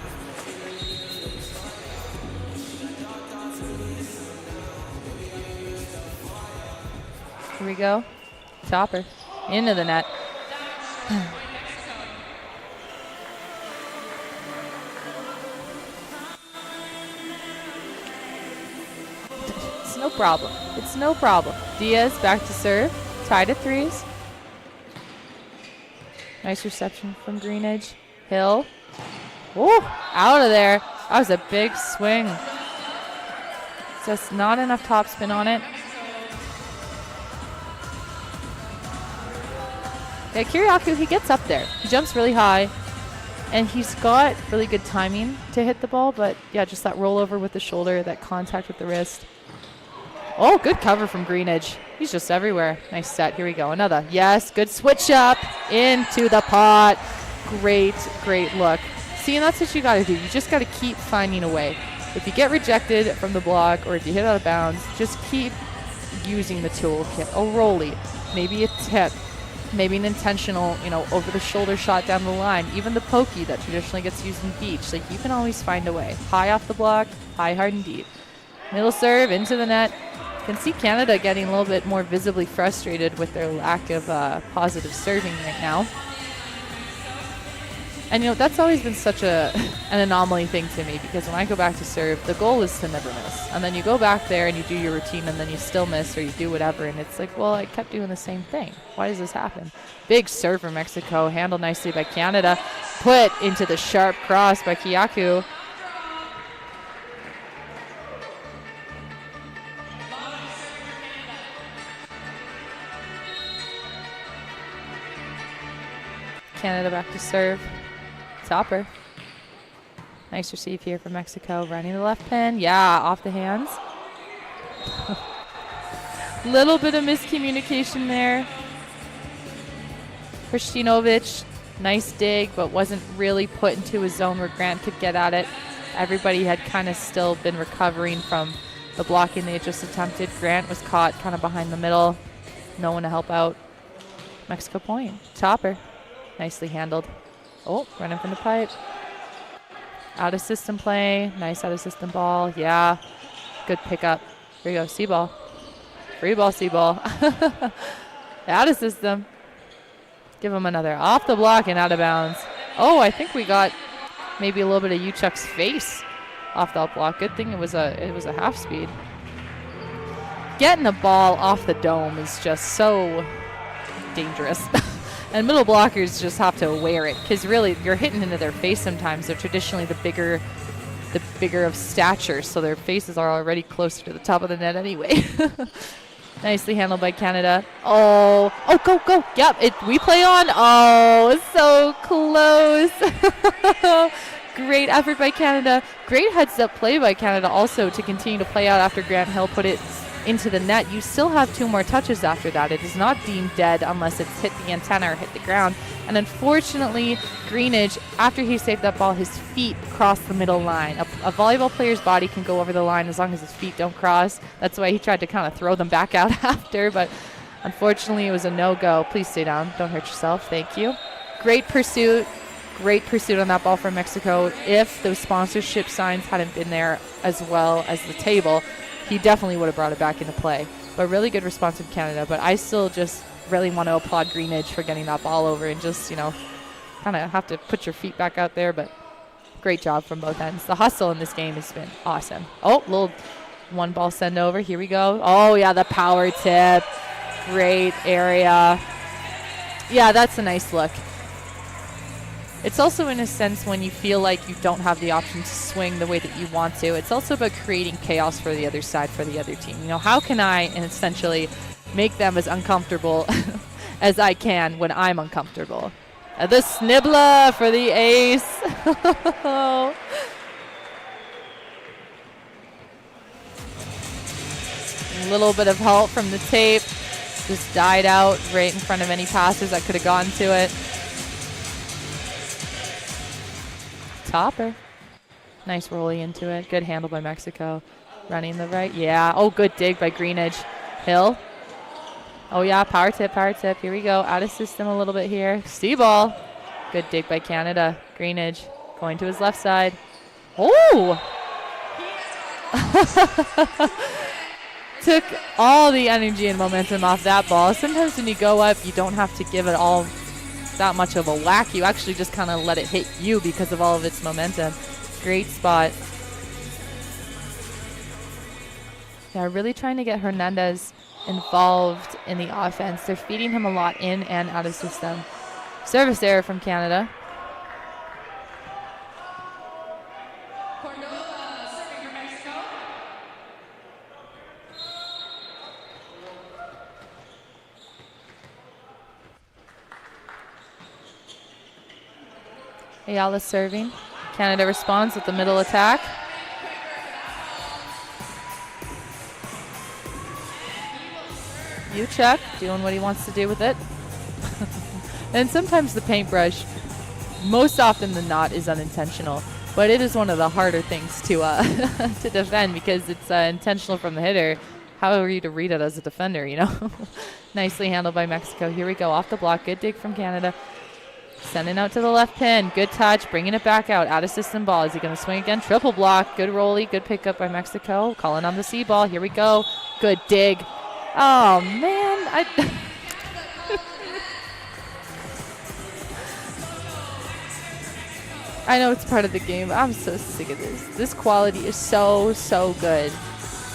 Here we go. Topper. Into the net. No problem. It's no problem. Diaz back to serve. Tied at 3s. Nice reception from Greenidge. Hill. Ooh, out of there. That was a big swing. Just not enough topspin on it. Yeah, Kiriakou, he gets up there. He jumps really high. And he's got really good timing to hit the ball. But yeah, just that rollover with the shoulder, that contact with the wrist. Oh, good cover from Greenidge. He's just everywhere. Nice set. Here we go. Another. Yes, good switch up into the pot. Great, great look. See, and that's what you got to do. You just got to keep finding a way. If you get rejected from the block or if you hit out of bounds, just keep using the toolkit. A rollie, maybe a tip, maybe an intentional, over-the-shoulder shot down the line. Even the pokey that traditionally gets used in beach. Like, you can always find a way. High off the block, high, hard, and deep. Middle serve into the net. Can see Canada getting a little bit more visibly frustrated with their lack of positive serving right now. And that's always been such an anomaly thing to me, because when I go back to serve, the goal is to never miss. And then you go back there and you do your routine and then you still miss or you do whatever, and it's like, well, I kept doing the same thing. Why does this happen? Big serve for Mexico, handled nicely by Canada, put into the sharp cross by Kiriakou. Canada back to serve. Topper. Nice receive here from Mexico. Running the left pin. Yeah, off the hands. Little bit of miscommunication there. Kristinovic, nice dig, but wasn't really put into a zone where Grant could get at it. Everybody had kind of still been recovering from the blocking they had just attempted. Grant was caught kind of behind the middle. No one to help out. Mexico point. Topper. Nicely handled. Oh, running from the pipe. Out of system play. Nice out of system ball. Yeah. Good pickup. Here you go. C-ball. Free ball, C-ball. Out of system. Give him another. Off the block and out of bounds. Oh, I think we got maybe a little bit of Uchuk's face off that block. Good thing it was a half speed. Getting the ball off the dome is just so dangerous. And middle blockers just have to wear it, because really you're hitting into their face sometimes. They're traditionally the bigger of stature, so their faces are already closer to the top of the net anyway. Nicely handled by Canada. Oh, go. Yep, we play on. Oh, so close. Great effort by Canada. Great heads-up play by Canada also to continue to play out after Grant Hill put it into the net, you still have 2 more touches after that. It is not deemed dead unless it's hit the antenna or hit the ground. And unfortunately, Greenidge, after he saved that ball, his feet crossed the middle line. A volleyball player's body can go over the line as long as his feet don't cross. That's why he tried to kind of throw them back out after, but unfortunately it was a no-go. Please stay down. Don't hurt yourself. Thank you. Great pursuit on that ball from Mexico. If those sponsorship signs hadn't been there as well as the table, he definitely would have brought it back into play. But really good response from Canada. But I still just really want to applaud Greenidge for getting that ball over and just, you know, kind of have to put your feet back out there. But great job from both ends. The hustle in this game has been awesome. Oh, little 1 ball send over. Here we go. Oh, yeah, the power tip. Great area. Yeah, that's a nice look. It's also in a sense when you feel like you don't have the option to swing the way that you want to. It's also about creating chaos for the other side, for the other team. You know, how can I essentially make them as uncomfortable as I can when I'm uncomfortable? The snibbler for the ace. A little bit of help from the tape. Just died out right in front of any passes that could have gone to it. Topper. Nice rolling into it. Good handle by Mexico. Running the right. Yeah. Oh, good dig by Greenidge. Hill. Oh, yeah. Power tip, power tip. Here we go. Out of system a little bit here. C-ball. Good dig by Canada. Greenidge going to his left side. Oh! Took all the energy and momentum off that ball. Sometimes when you go up, you don't have to give it all that much of a whack. You actually just kind of let it hit you because of all of its momentum. Great spot. Yeah, really trying to get Hernandez involved in the offense. They're feeding him a lot in and out of system. Service error from Canada. Ayala serving. Canada responds with the middle attack. Uchuk doing what he wants to do with it. And sometimes the paintbrush, most often than not, is unintentional. But it is one of the harder things to to defend because it's intentional from the hitter. How are you to read it as a defender, you know? Nicely handled by Mexico. Here we go, off the block. Good dig from Canada. Sending out to the left pin. Good touch. Bringing it back out. Out of system ball. Is he going to swing again? Triple block. Good rolly. Good pickup by Mexico. Calling on the C ball. Here we go. Good dig. Oh, man. I know it's part of the game. I'm so sick of this. This quality is so, so good.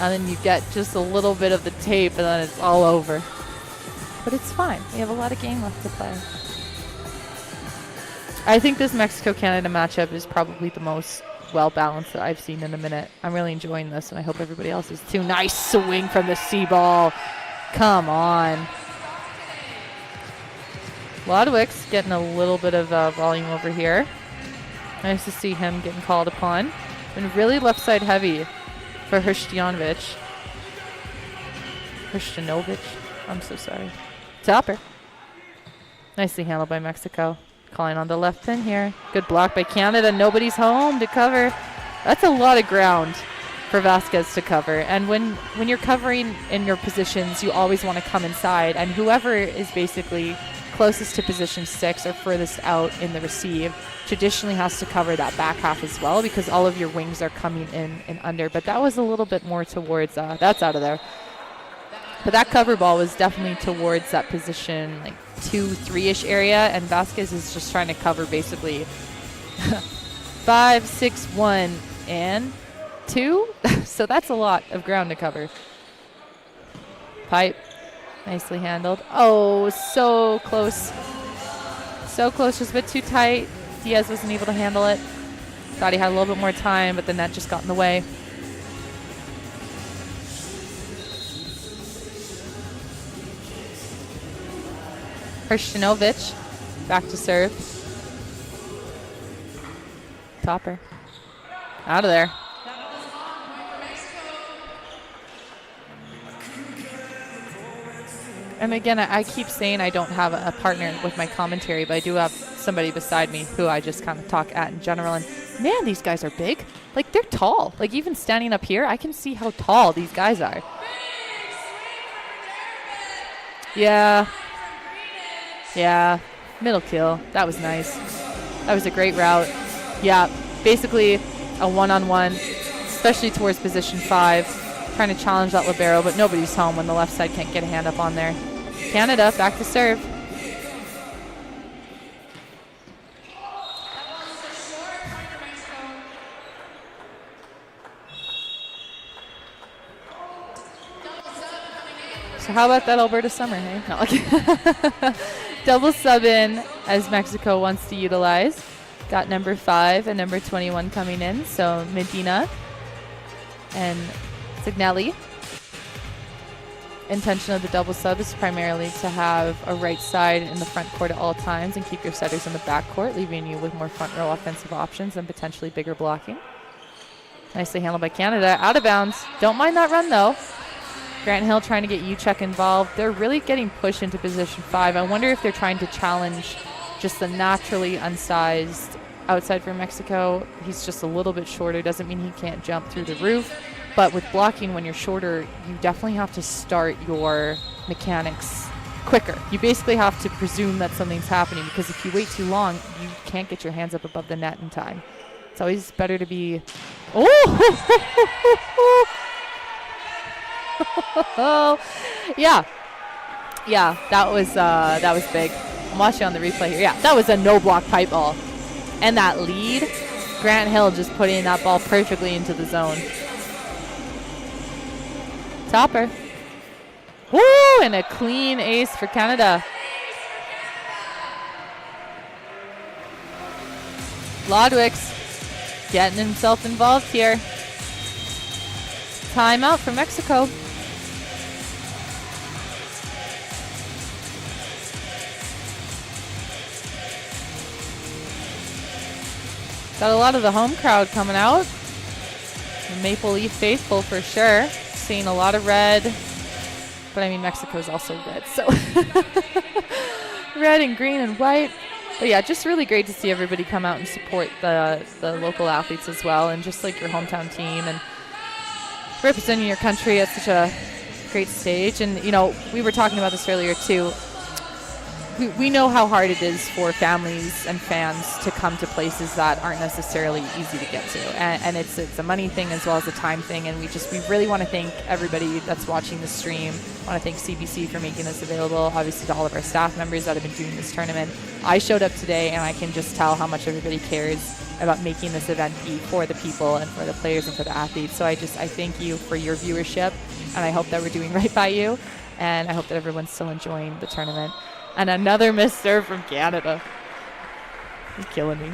And then you get just a little bit of the tape and then it's all over. But it's fine. We have a lot of game left to play. I think this Mexico-Canada matchup is probably the most well-balanced that I've seen in a minute. I'm really enjoying this, and I hope everybody else is too. Nice swing from the C-ball. Come on. Lodwick's getting a little bit of volume over here. Nice to see him getting called upon. Been really left side heavy for Hrstjanovic. I'm so sorry. Topper. Nicely handled by Mexico. Calling on the left pin here. Good block by Canada. Nobody's home to cover. That's a lot of ground for Vasquez to cover. And when you're covering in your positions, you always want to come inside. And whoever is basically closest to position 6 or furthest out in the receive traditionally has to cover that back half as well because all of your wings are coming in and under. But that was a little bit more towards, that's out of there. But that cover ball was definitely towards that position, like 2-3-ish area, and Vasquez is just trying to cover basically 5, 6, 1, and 2. So that's a lot of ground to cover. Pipe, nicely handled. Oh, so close. So close, just a bit too tight. Diaz wasn't able to handle it. Thought he had a little bit more time, but the net just got in the way. Hrstjanovic back to serve. Topper. Out of there. And again, I keep saying I don't have a partner with my commentary, but I do have somebody beside me who I just kind of talk at in general. And man, these guys are big. Like, they're tall. Like, even standing up here, I can see how tall these guys are. Yeah. Yeah. Middle kill. That was nice. That was a great route. Yeah. Basically a one-on-one, especially towards position 5. Trying to challenge that libero, but nobody's home when the left side can't get a hand up on there. Canada back to serve. So how about that Alberta summer, hey? No, okay. Double sub in as Mexico wants to utilize. Got number 5 and number 21 coming in. So Medina and Signelli. Intention of the double sub is primarily to have a right side in the front court at all times and keep your setters in the back court, leaving you with more front row offensive options and potentially bigger blocking. Nicely handled by Canada. Out of bounds. Don't mind that run, though. Grant Hill trying to get Uchek involved. They're really getting pushed into position 5. I wonder if they're trying to challenge just the naturally unsized outside for Mexico. He's just a little bit shorter. Doesn't mean he can't jump through the roof. But with blocking, when you're shorter, you definitely have to start your mechanics quicker. You basically have to presume that something's happening, because if you wait too long, you can't get your hands up above the net in time. It's always better to be... Oh! Yeah. Yeah, that was big. I'm watching on the replay here. Yeah, that was a no-block pipe ball. And that lead, Grant Hill just putting that ball perfectly into the zone. Topper. Woo! And a clean ace for Canada. Lodwick's getting himself involved here. Timeout for Mexico. Got a lot of the home crowd coming out. The Maple Leaf faithful for sure. Seeing a lot of red. But I mean, Mexico's also red, so. Red and green and white. But yeah, just really great to see everybody come out and support the local athletes as well, and just like your hometown team and representing your country at such a great stage. And, you know, we were talking about this earlier too. We know how hard it is for families and fans to come to places that aren't necessarily easy to get to. And it's a money thing as well as a time thing. And we really want to thank everybody that's watching the stream. I want to thank CBC for making this available, obviously to all of our staff members that have been doing this tournament. I showed up today and I can just tell how much everybody cares about making this event be for the people and for the players and for the athletes. So I thank you for your viewership, and I hope that we're doing right by you. And I hope that everyone's still enjoying the tournament. And another missed serve from Canada. You're killing me.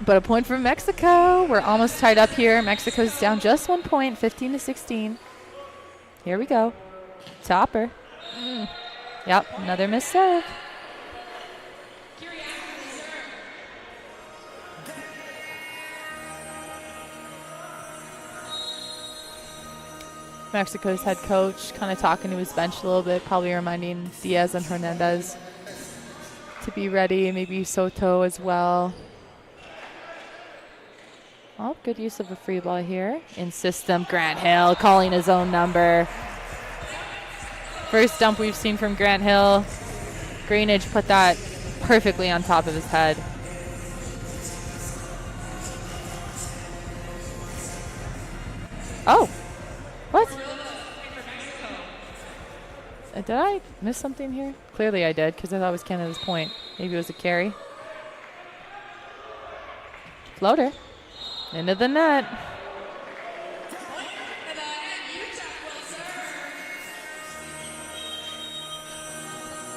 But a point from Mexico. We're almost tied up here. Mexico's down just 1 point, 15-16. Here we go. Topper. Yep, another missed serve. Mexico's head coach kind of talking to his bench a little bit, probably reminding Diaz and Hernandez to be ready, maybe Soto as well. Oh, good use of a free ball here. In system, Grant Hill calling his own number. First dump we've seen from Grant Hill. Greenidge put that perfectly on top of his head. Oh. What? Did I miss something here? Clearly I did, because I thought it was Canada's point. Maybe it was a carry. Floater. Into the net.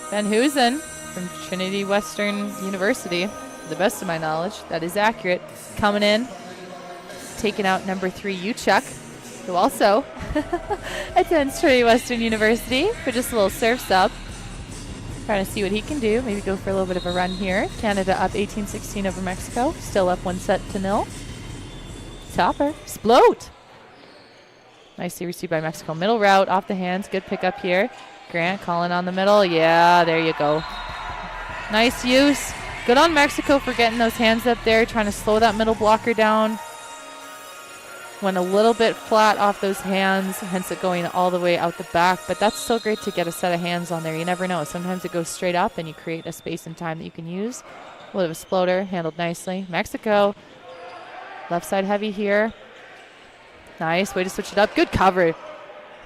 Van Hoosen from Trinity Western University, to the best of my knowledge, that is accurate. Coming in, taking out number 3, Uchuk, who also attends Trinity Western University, for just a little serve sub. Trying to see what he can do. Maybe go for a little bit of a run here. Canada up 18-16 over Mexico. Still up 1-0. Topper. Explode. Nicely received by Mexico. Middle route off the hands. Good pickup here. Grant calling on the middle. Yeah, there you go. Nice use. Good on Mexico for getting those hands up there, trying to slow that middle blocker down. Went a little bit flat off those hands, hence it going all the way out the back. But that's still great to get a set of hands on there. You never know. Sometimes it goes straight up and you create a space and time that you can use. A little bit of a floater, handled nicely. Mexico, left side heavy here. Nice, way to switch it up. Good cover.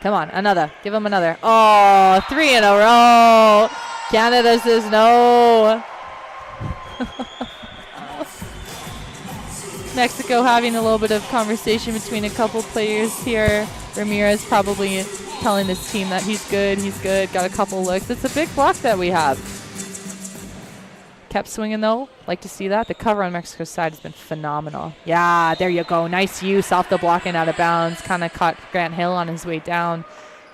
Come on, another. Give him another. Oh, 3 in a row. Canada says no. Mexico having a little bit of conversation between a couple players here. Ramirez probably telling his team that he's good, got a couple looks. It's a big block that we have. Kept swinging though, like to see that. The cover on Mexico's side has been phenomenal. Yeah, there you go, nice use off the block and out of bounds. Kind of caught Grant Hill on his way down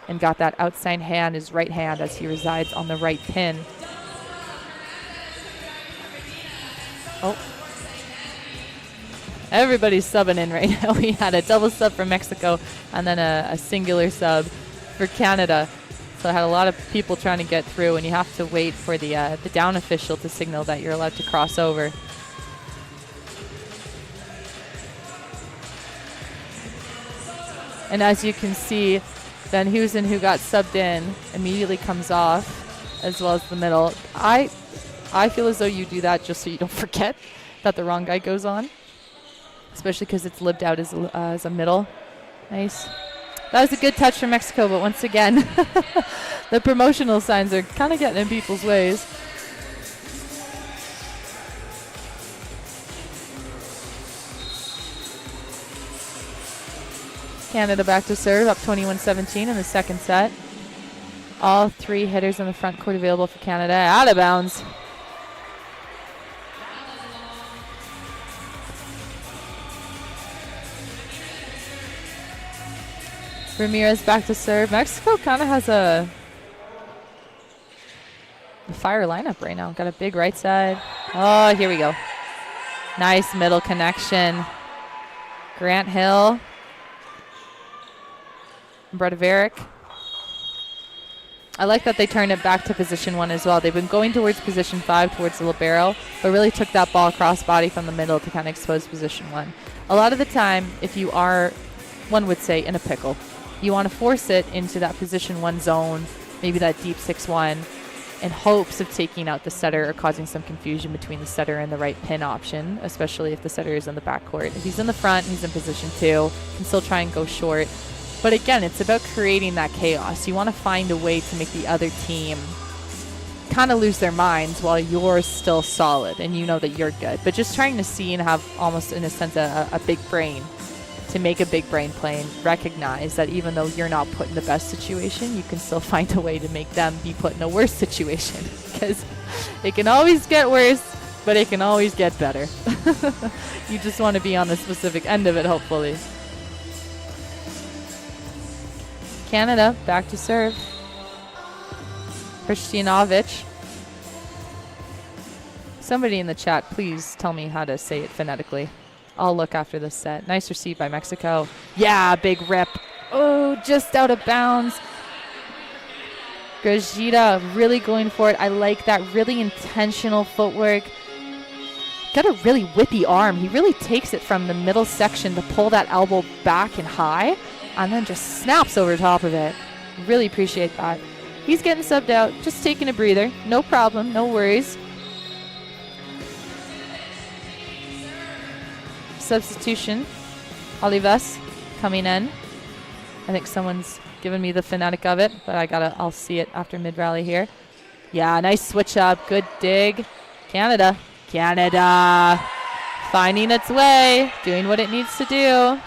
and got that outside hand, his right hand, as he resides on the right pin. Oh. Everybody's subbing in right now. We had a double sub for Mexico and then a singular sub for Canada. So I had a lot of people trying to get through, and you have to wait for the down official to signal that you're allowed to cross over. And as you can see, Van Heusen, who got subbed in, immediately comes off, as well as the middle. I feel as though you do that just so you don't forget that the wrong guy goes on, especially because it's lived out as a middle. Nice. That was a good touch from Mexico, but once again, the promotional signs are kind of getting in people's ways. Canada back to serve, up 21-17 in the second set. All 3 hitters in the front court available for Canada. Out of bounds. Ramirez back to serve. Mexico kind of has a fire lineup right now. Got a big right side. Oh, here we go. Nice middle connection. Grant Hill. Bredoveric. I like that they turned it back to position 1 as well. They've been going towards position 5, towards the libero, but really took that ball cross body from the middle to kind of expose position 1. A lot of the time, if you are, one would say, in a pickle, you want to force it into that position 1 zone, maybe that deep 6-1, in hopes of taking out the setter or causing some confusion between the setter and the right pin option, especially if the setter is in the backcourt. If he's in the front, he's in position 2, can still try and go short. But again, it's about creating that chaos. You want to find a way to make the other team kind of lose their minds while you're still solid and you know that you're good. But just trying to see and have almost, in a sense, a big brain to make a big brain play and recognize that even though you're not put in the best situation, you can still find a way to make them be put in a worse situation. Because it can always get worse, but it can always get better. You just want to be on the specific end of it, hopefully. Canada back to serve. Kristjanovic. Somebody in the chat, please tell me how to say it phonetically. I'll look after this set. Nice receive by Mexico. Yeah, big rip. Oh, just out of bounds. Grajita really going for it. I like that really intentional footwork. Got a really whippy arm. He really takes it from the middle section to pull that elbow back and high, and then just snaps over top of it. Really appreciate that. He's getting subbed out, just taking a breather. No problem, no worries. Substitution. Olivas coming in. I think someone's giving me the phonetic of it, but I'll see it after mid-rally here. Yeah, nice switch up, good dig. Canada finding its way, doing what it needs to do.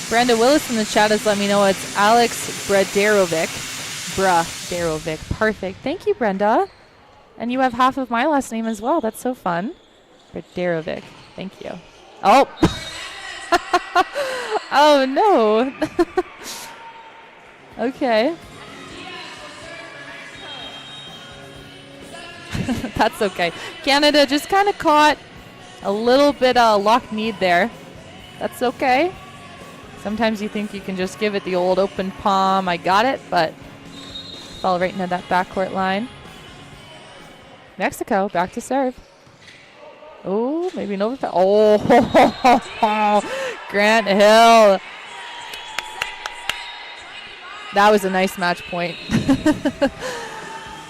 Brenda Willis in the chat has let me know it's Alex Bradarovic. Perfect. Thank you, Brenda. And you have half of my last name as well. That's so fun. Bradarovic. Thank you. Oh. Oh, no. Okay. That's okay. Canada just kind of caught a little bit lock need there. That's okay. Sometimes you think you can just give it the old open palm, I got it, but fell right into that backcourt line. Mexico back to serve. Oh, maybe an overpass. Oh, Grant Hill. That was a nice match point.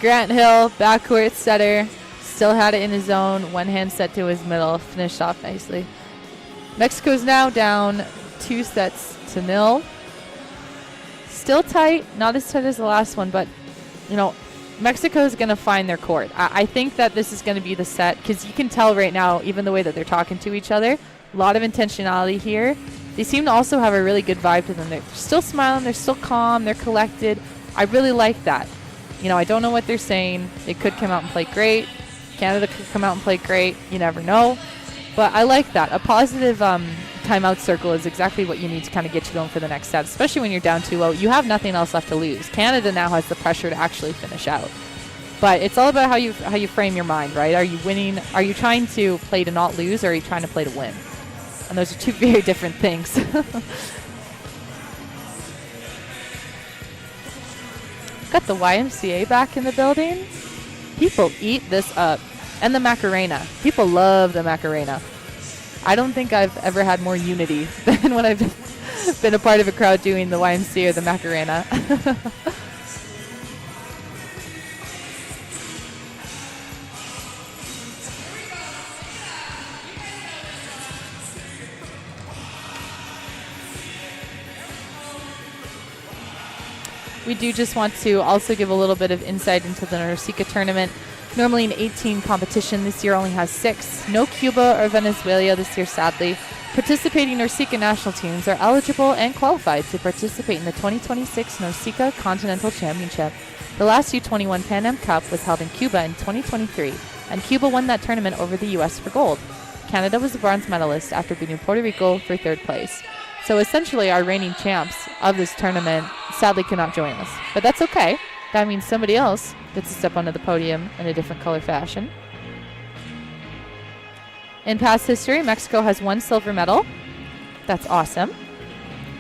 Grant Hill, backcourt setter, still had it in his zone. One hand set to his middle, finished off nicely. Mexico's now down 2-0. Still tight, not as tight as the last one, but you know, Mexico's going to find their court. I think that this is going to be the set because you can tell right now, even the way that they're talking to each other, a lot of intentionality here. They seem to also have a really good vibe to them. They're still smiling, they're still calm, they're collected. I really like that. You know, I don't know what they're saying. They could come out and play great. Canada could come out and play great. You never know. But I like that. A positive timeout circle is exactly what you need to kind of get you going for the next set, especially when you're down 2-0. You have nothing else left to lose. Canada now has the pressure to actually finish out. But it's all about how you frame your mind, right? Are you winning? Are you trying to play to not lose, or are you trying to play to win? And those are two very different things. Got the YMCA back in the building. People eat this up. And the Macarena. People love the Macarena. I don't think I've ever had more unity than when I've been a part of a crowd doing the YMCA or the Macarena. We do just want to also give a little bit of insight into the NORCECA tournament. Normally an 18 competition, this year only has 6. No Cuba or Venezuela this year, sadly. Participating NORCECA national teams are eligible and qualified to participate in the 2026 NORCECA Continental Championship. The last U21 Pan Am Cup was held in Cuba in 2023, and Cuba won that tournament over the U.S. for gold. Canada was the bronze medalist after beating Puerto Rico for 3rd place. So essentially our reigning champs of this tournament sadly could not join us. But that's okay. That means somebody else gets to step onto the podium in a different color fashion. In past history, Mexico has 1 silver medal. That's awesome.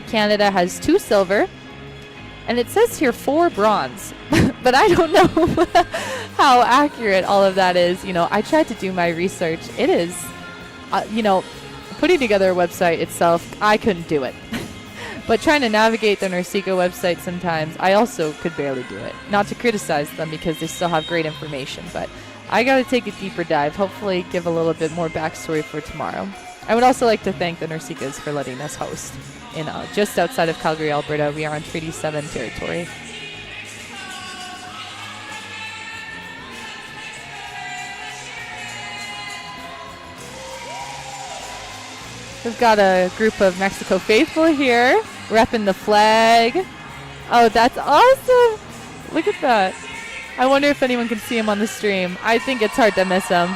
Canada has 2 silver. And it says here 4 bronze. But I don't know how accurate all of that is. You know, I tried to do my research. It is, you know, putting together a website itself, I couldn't do it. But trying to navigate the NORCECA website sometimes, I also could barely do it. Not to criticize them because they still have great information, but I got to take a deeper dive, hopefully give a little bit more backstory for tomorrow. I would also like to thank the NORCECAs for letting us host in just outside of Calgary, Alberta. We are on Treaty 7 territory. We've got a group of Mexico faithful here, repping the flag. Oh, that's awesome. Look at that. I wonder if anyone can see him on the stream. I think it's hard to miss him.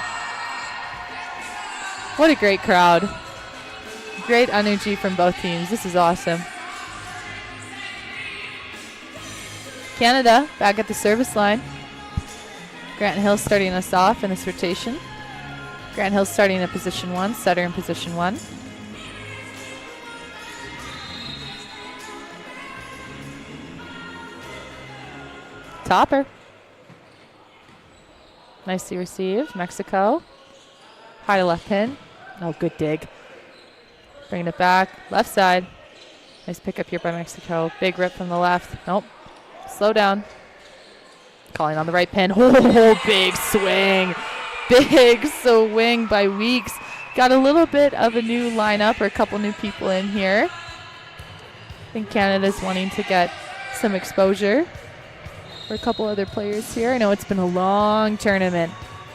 What a great crowd. Great energy from both teams. This is awesome. Canada back at the service line. Grant Hill starting us off in this rotation. Grant Hill starting in position 1, setter in position 1. Topper. Nicely received. Mexico. High to left pin. Oh, good dig. Bringing it back. Left side. Nice pickup here by Mexico. Big rip from the left. Nope. Slow down. Calling on the right pin. Oh, big swing. Big swing by Weeks. Got a little bit of a new lineup or a couple new people in here. I think Canada's wanting to get some exposure for a couple other players here. I know it's been a long tournament.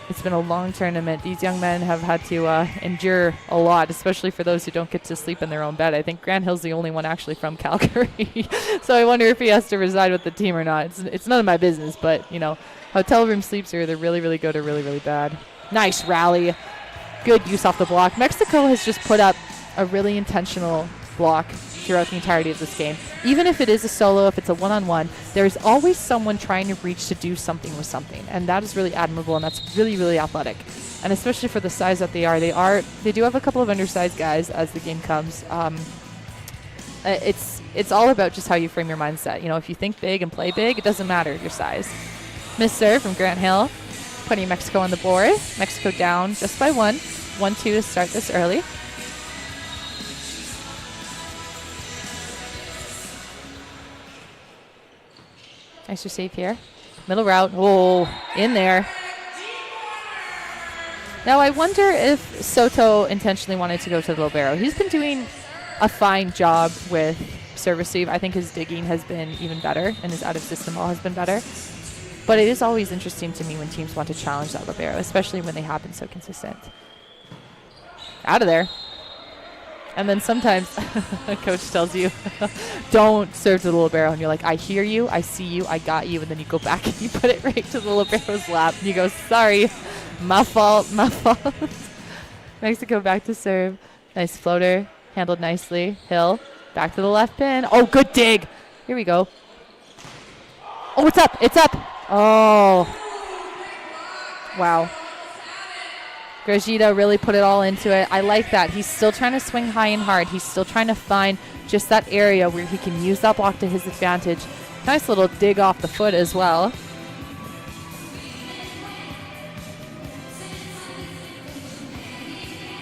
It's been a long tournament. These young men have had to endure a lot, especially for those who don't get to sleep in their own bed. I think Grant Hill's the only one actually from Calgary. So I wonder if he has to reside with the team or not. It's none of my business, but, you know, hotel room sleeps are either really, really good or really, really bad. Nice rally. Good use off the block. Mexico has just put up a really intentional block throughout the entirety of this game. Even if it is a solo, if it's a one-on-one, there's always someone trying to reach to do something with something. And that is really admirable, and that's really, really athletic. And especially for the size that they do have a couple of undersized guys as the game comes. It's all about just how you frame your mindset. You know, if you think big and play big, it doesn't matter your size. Miss serve from Grant Hill, putting Mexico on the board. Mexico down just by 1. 1-2 to start this early. Nice receive here. Middle route. Oh, in there. Now, I wonder if Soto intentionally wanted to go to the libero. He's been doing a fine job with serve receive. I think his digging has been even better, and his out-of-system ball has been better. But it is always interesting to me when teams want to challenge that libero, especially when they have been so consistent. Out of there. And then sometimes a coach tells you, don't serve to the libero. And you're like, I hear you, I see you, I got you. And then you go back and you put it right to the libero's lap. And you go, sorry, my fault, my fault. Mexico back to serve. Nice floater, handled nicely. Hill, back to the left pin. Oh, good dig. Here we go. Oh, it's up, it's up. Oh. Wow. Grajeda really put it all into it. I like that. He's still trying to swing high and hard. He's still trying to find just that area where he can use that block to his advantage. Nice little dig off the foot as well.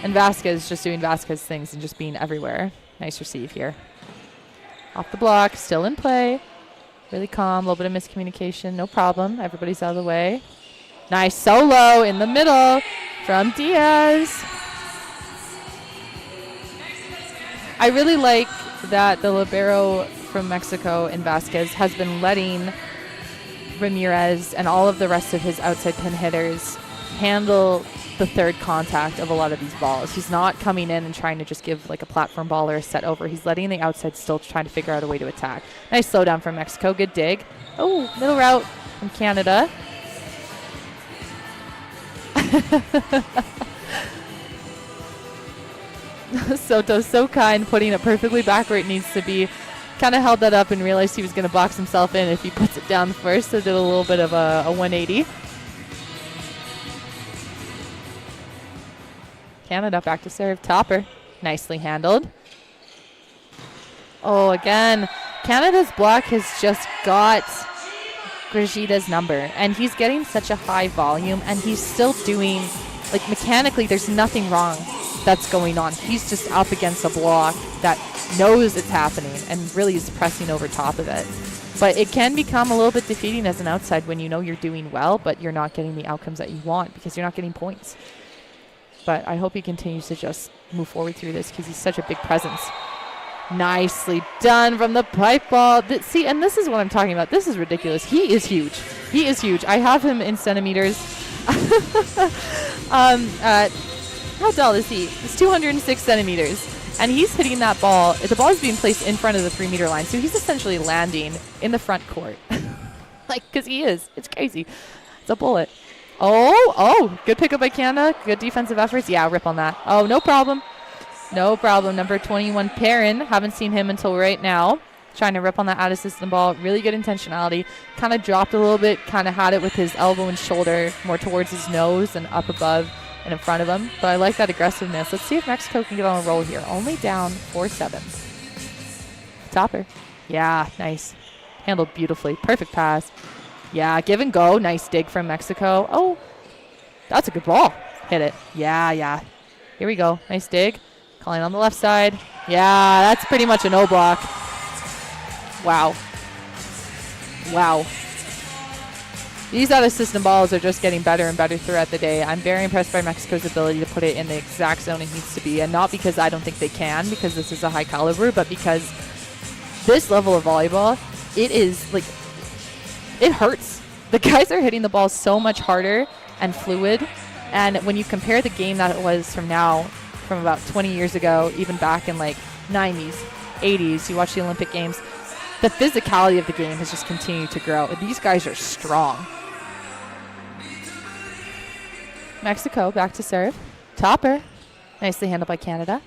And Vasquez just doing Vasquez things and just being everywhere. Nice receive here. Off the block, still in play. Really calm, a little bit of miscommunication, no problem. Everybody's out of the way. Nice solo in the middle from Diaz. I really like that the libero from Mexico in Vasquez has been letting Ramirez and all of the rest of his outside pin hitters handle the third contact of a lot of these balls. He's not coming in and trying to just give like a platform ball or a set over. He's letting the outside still trying to figure out a way to attack. Nice slowdown from Mexico. Good dig. Oh, middle route from Canada. Soto's so kind, putting it perfectly back where it needs to be. Kind of held that up and realized he was going to box himself in if he puts it down first, so did a little bit of a 180. Canada back to serve. Topper. Nicely handled. Oh, again. Canada's block has just got Grajeda's number, and he's getting such a high volume, and he's still doing, like, mechanically there's nothing wrong that's going on. He's just up against a block that knows it's happening and really is pressing over top of it. But it can become a little bit defeating as an outside when you know you're doing well, but you're not getting the outcomes that you want because you're not getting points. But I hope he continues to just move forward through this because he's such a big presence. Nicely done from the pipe ball. See, and this is what I'm talking about. This is ridiculous. He is huge. He is huge. I have him in centimeters. How tall is he? He's 206 centimeters. And he's hitting that ball. The ball is being placed in front of the 3-meter line. So he's essentially landing in the front court. Like, because he is. It's crazy. It's a bullet. Oh, good pickup by Canada. Good defensive efforts. Yeah, rip on that. Oh, no problem. No problem. Number 21, Perrin. Haven't seen him until right now. Trying to rip on that out-of-system ball. Really good intentionality. Kind of dropped a little bit. Kind of had it with his elbow and shoulder more towards his nose and up above and in front of him. But I like that aggressiveness. Let's see if Mexico can get on a roll here. Only down 4-7. Topper. Yeah, nice. Handled beautifully. Perfect pass. Yeah, give and go. Nice dig from Mexico. Oh, that's a good ball. Hit it. Yeah. Here we go. Nice dig. Calling on the left side. Yeah, that's pretty much a no block. Wow. These out-of-system balls are just getting better and better throughout the day. I'm very impressed by Mexico's ability to put it in the exact zone it needs to be. And not because I don't think they can, because this is a high caliber, but because this level of volleyball, it is like, it hurts. The guys are hitting the ball so much harder and fluid. And when you compare the game that it was from about 20 years ago, even back in like 90s, 80s, you watch the Olympic Games, the physicality of the game has just continued to grow. These guys are strong. Mexico back to serve. Topper. Nicely handled by Canada.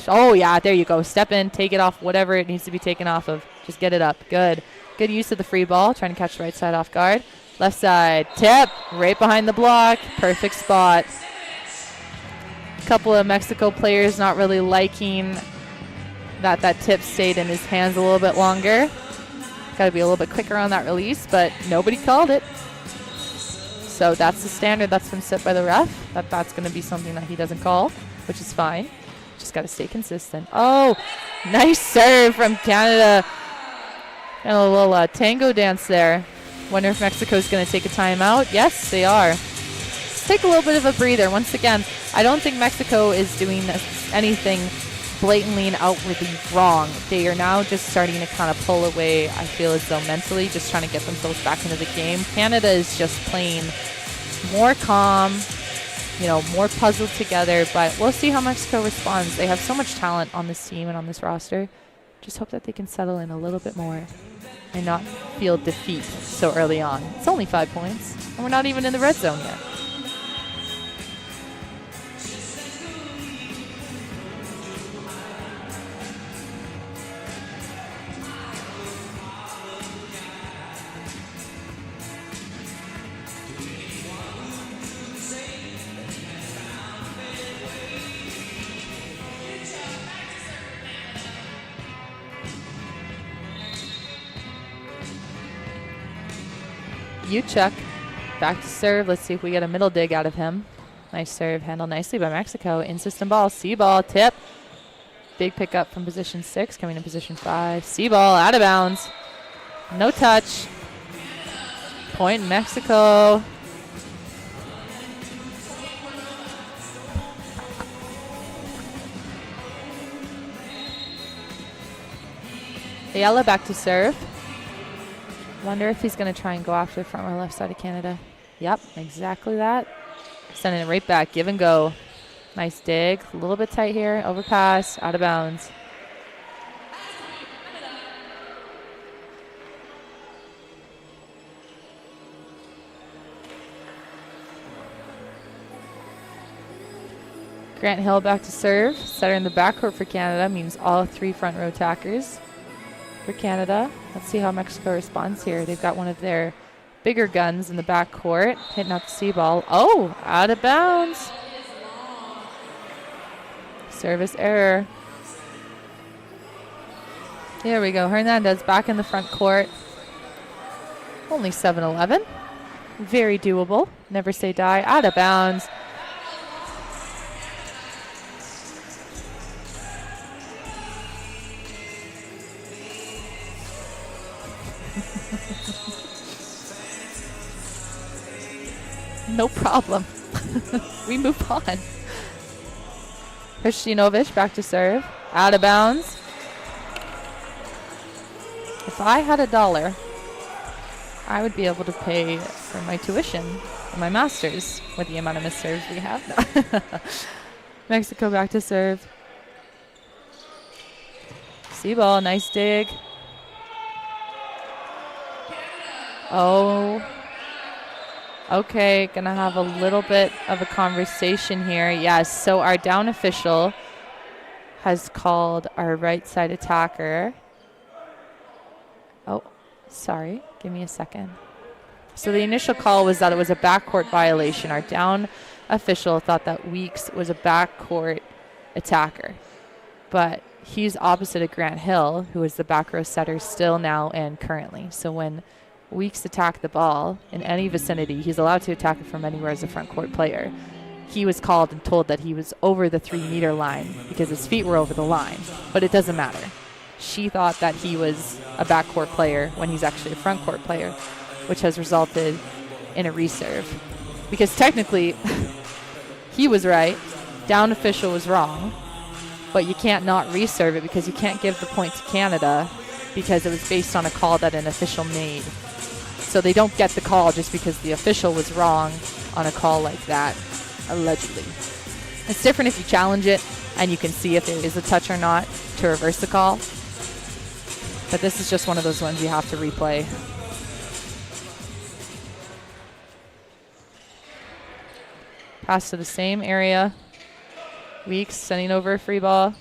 Oh, yeah, there you go. Step in, take it off, whatever it needs to be taken off of. Just get it up. Good. Good use of the free ball, trying to catch the right side off guard. Left side, tip, right behind the block. Perfect spot. Couple of Mexico players not really liking that tip stayed in his hands a little bit longer. Got to be a little bit quicker on that release, but nobody called it. So that's the standard that's been set by the ref. That's going to be something that he doesn't call, which is fine. Just got to stay consistent. Oh, nice serve from Canada. And a little tango dance there. Wonder if Mexico's going to take a timeout. Yes, they are. Let's take a little bit of a breather. Once again, I don't think Mexico is doing anything blatantly and outwardly wrong. They are now just starting to kind of pull away, I feel as though mentally, just trying to get themselves back into the game. Canada is just playing more calm, more puzzled together, but we'll see how Mexico responds. They have so much talent on this team and on this roster. Just hope that they can settle in a little bit more and not feel defeat so early on. It's only 5 points, and we're not even in the red zone yet. Uchuk back to serve. Let's see if we get a middle dig out of him. Nice serve, handled nicely by Mexico. In-system ball, C-ball, tip. Big pickup from position 6, coming in position 5. C-ball, out of bounds. No touch. Point Mexico. Ayala back to serve. Wonder if he's going to try and go after the front or left side of Canada. Yep, exactly that. Sending it right back. Give and go. Nice dig. A little bit tight here. Overpass. Out of bounds. Grant Hill back to serve. Setter in the backcourt for Canada means all 3 front row attackers for Canada. Let's see how Mexico responds here. They've got one of their bigger guns in the backcourt, hitting out the C-ball. Oh, out of bounds. Service error. Here we go. Hernandez back in the front court. Only 7-11. Very doable. Never say die. Out of bounds. No problem. We move on. Kristinovic back to serve. Out of bounds. If I had $1, I would be able to pay for my tuition and my master's with the amount of missed serves we have. No. Mexico back to serve. C-ball, nice dig. Oh. Okay, gonna have a little bit of a conversation here. Yes, so our down official has called our right side attacker. Oh, sorry, give me a second. So the initial call was that it was a backcourt violation. Our down official thought that Weeks was a backcourt attacker, but he's opposite of Grant Hill, who is the back row setter still now and currently. So when Weeks attack the ball in any vicinity, he's allowed to attack it from anywhere as a front court player. He was called and told that he was over the 3-meter line because his feet were over the line, but it doesn't matter. She thought that he was a backcourt player when he's actually a front court player, which has resulted in a reserve. Because technically, he was right, down official was wrong, but you can't not reserve it because you can't give the point to Canada because it was based on a call that an official made. So they don't get the call just because the official was wrong on a call like that, allegedly. It's different if you challenge it and you can see if there is a touch or not to reverse the call. But this is just one of those ones you have to replay. Pass to the same area. Weeks sending over a free ball.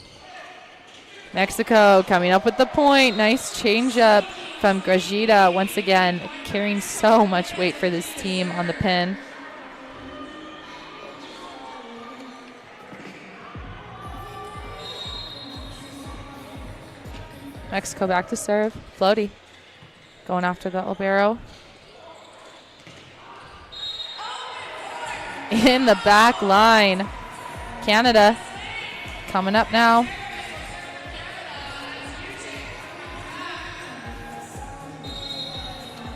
Mexico coming up with the point. Nice change up from Grajida. Once again, carrying so much weight for this team on the pin. Mexico back to serve. Floaty going after the libero. In the back line. Canada coming up now.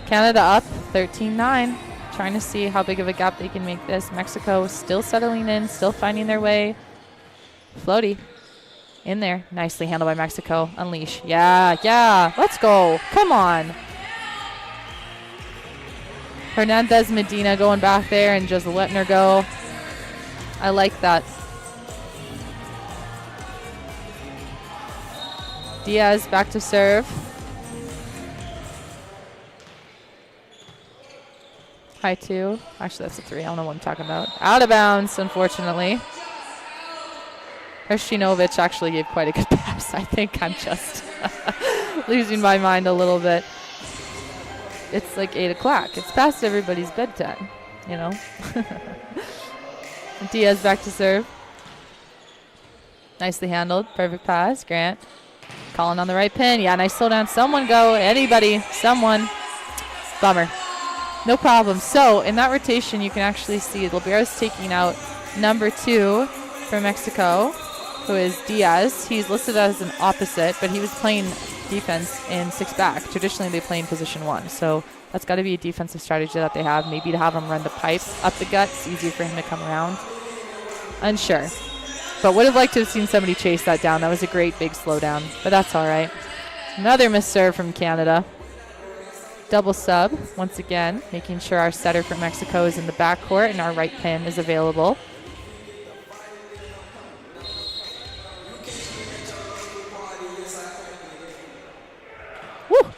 Canada up 13-9. Trying to see how big of a gap they can make this. Mexico still settling in, still finding their way. Floaty in there. Nicely handled by Mexico. Unleash. Yeah, yeah. Let's go. Come on. Hernandez Medina going back there and just letting her go. I like that. Diaz back to serve. High two. Actually, that's a three. I don't know what I'm talking about. Out of bounds, unfortunately. Hershinovic actually gave quite a good pass. I think I'm just losing my mind a little bit. It's like 8 o'clock. It's past everybody's bedtime, you know. Diaz back to serve. Nicely handled. Perfect pass. Grant calling on the right pin. Yeah, nice slow down. Someone go. Anybody. Someone. Bummer. No problem. So in that rotation, you can actually see Libero's taking out number 2 for Mexico, who is Diaz. He's listed as an opposite, but he was playing defense in 6-back. Traditionally, they play in position 1. So that's got to be a defensive strategy that they have. Maybe to have him run the pipe up the gut. It's easier for him to come around. Unsure. But would have liked to have seen somebody chase that down. That was a great big slowdown, but that's all right. Another missed serve from Canada. Double sub, once again, making sure our setter from Mexico is in the backcourt and our right pin is available. Woo! There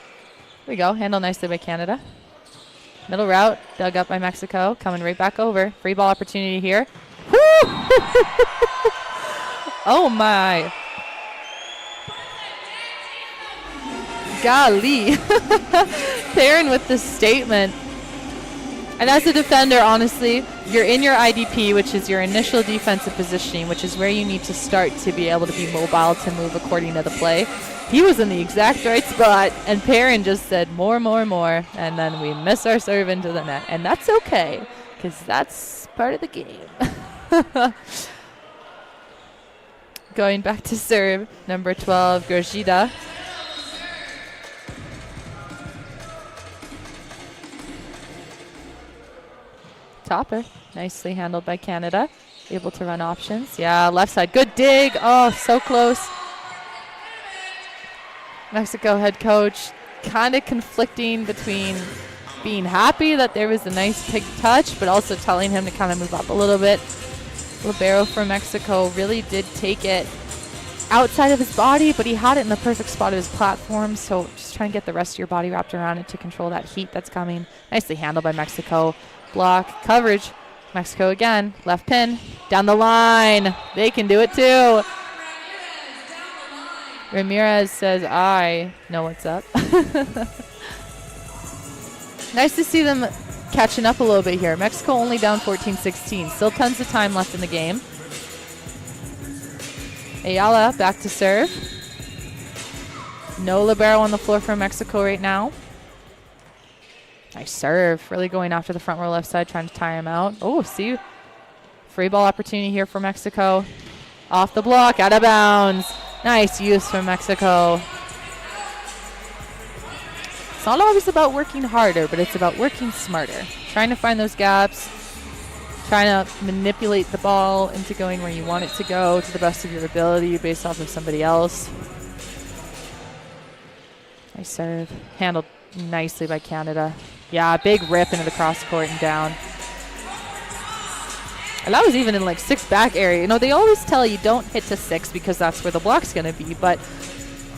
we go. Handle nicely by Canada. Middle route, dug up by Mexico. Coming right back over. Free ball opportunity here. Woo! Oh, my. Golly. Perrin with the statement. And as a defender, honestly, you're in your IDP, which is your initial defensive positioning, which is where you need to start to be able to be mobile to move according to the play. He was in the exact right spot, and Perrin just said more, more, more, and then we miss our serve into the net. And that's okay, because that's part of the game. Going back to serve, number 12, Grajida. Topper, nicely handled by Canada. Able to run options. Yeah, left side. Good dig. Oh, so close. Mexico head coach kind of conflicting between being happy that there was a nice pig touch, but also telling him to kind of move up a little bit. Libero for Mexico really did take it outside of his body, but he had it in the perfect spot of his platform, so just trying to get the rest of your body wrapped around it to control that heat that's coming. Nicely handled by Mexico. Block, coverage. Mexico again. Left pin. Down the line. They can do it too. Ramirez says, I know what's up. Nice to see them catching up a little bit here. Mexico only down 14-16. Still tons of time left in the game. Ayala back to serve. No libero on the floor for Mexico right now. Nice serve. Really going after the front row left side, trying to tire him out. Oh, see. Free ball opportunity here for Mexico. Off the block, out of bounds. Nice use from Mexico. It's not always about working harder, but it's about working smarter. Trying to find those gaps. Trying to manipulate the ball into going where you want it to go to the best of your ability based off of somebody else. Nice serve. Handled nicely by Canada. Yeah, big rip into the cross court and down. And that was even in like 6-back area. You know, they always tell you don't hit to 6 because that's where the block's going to be. But,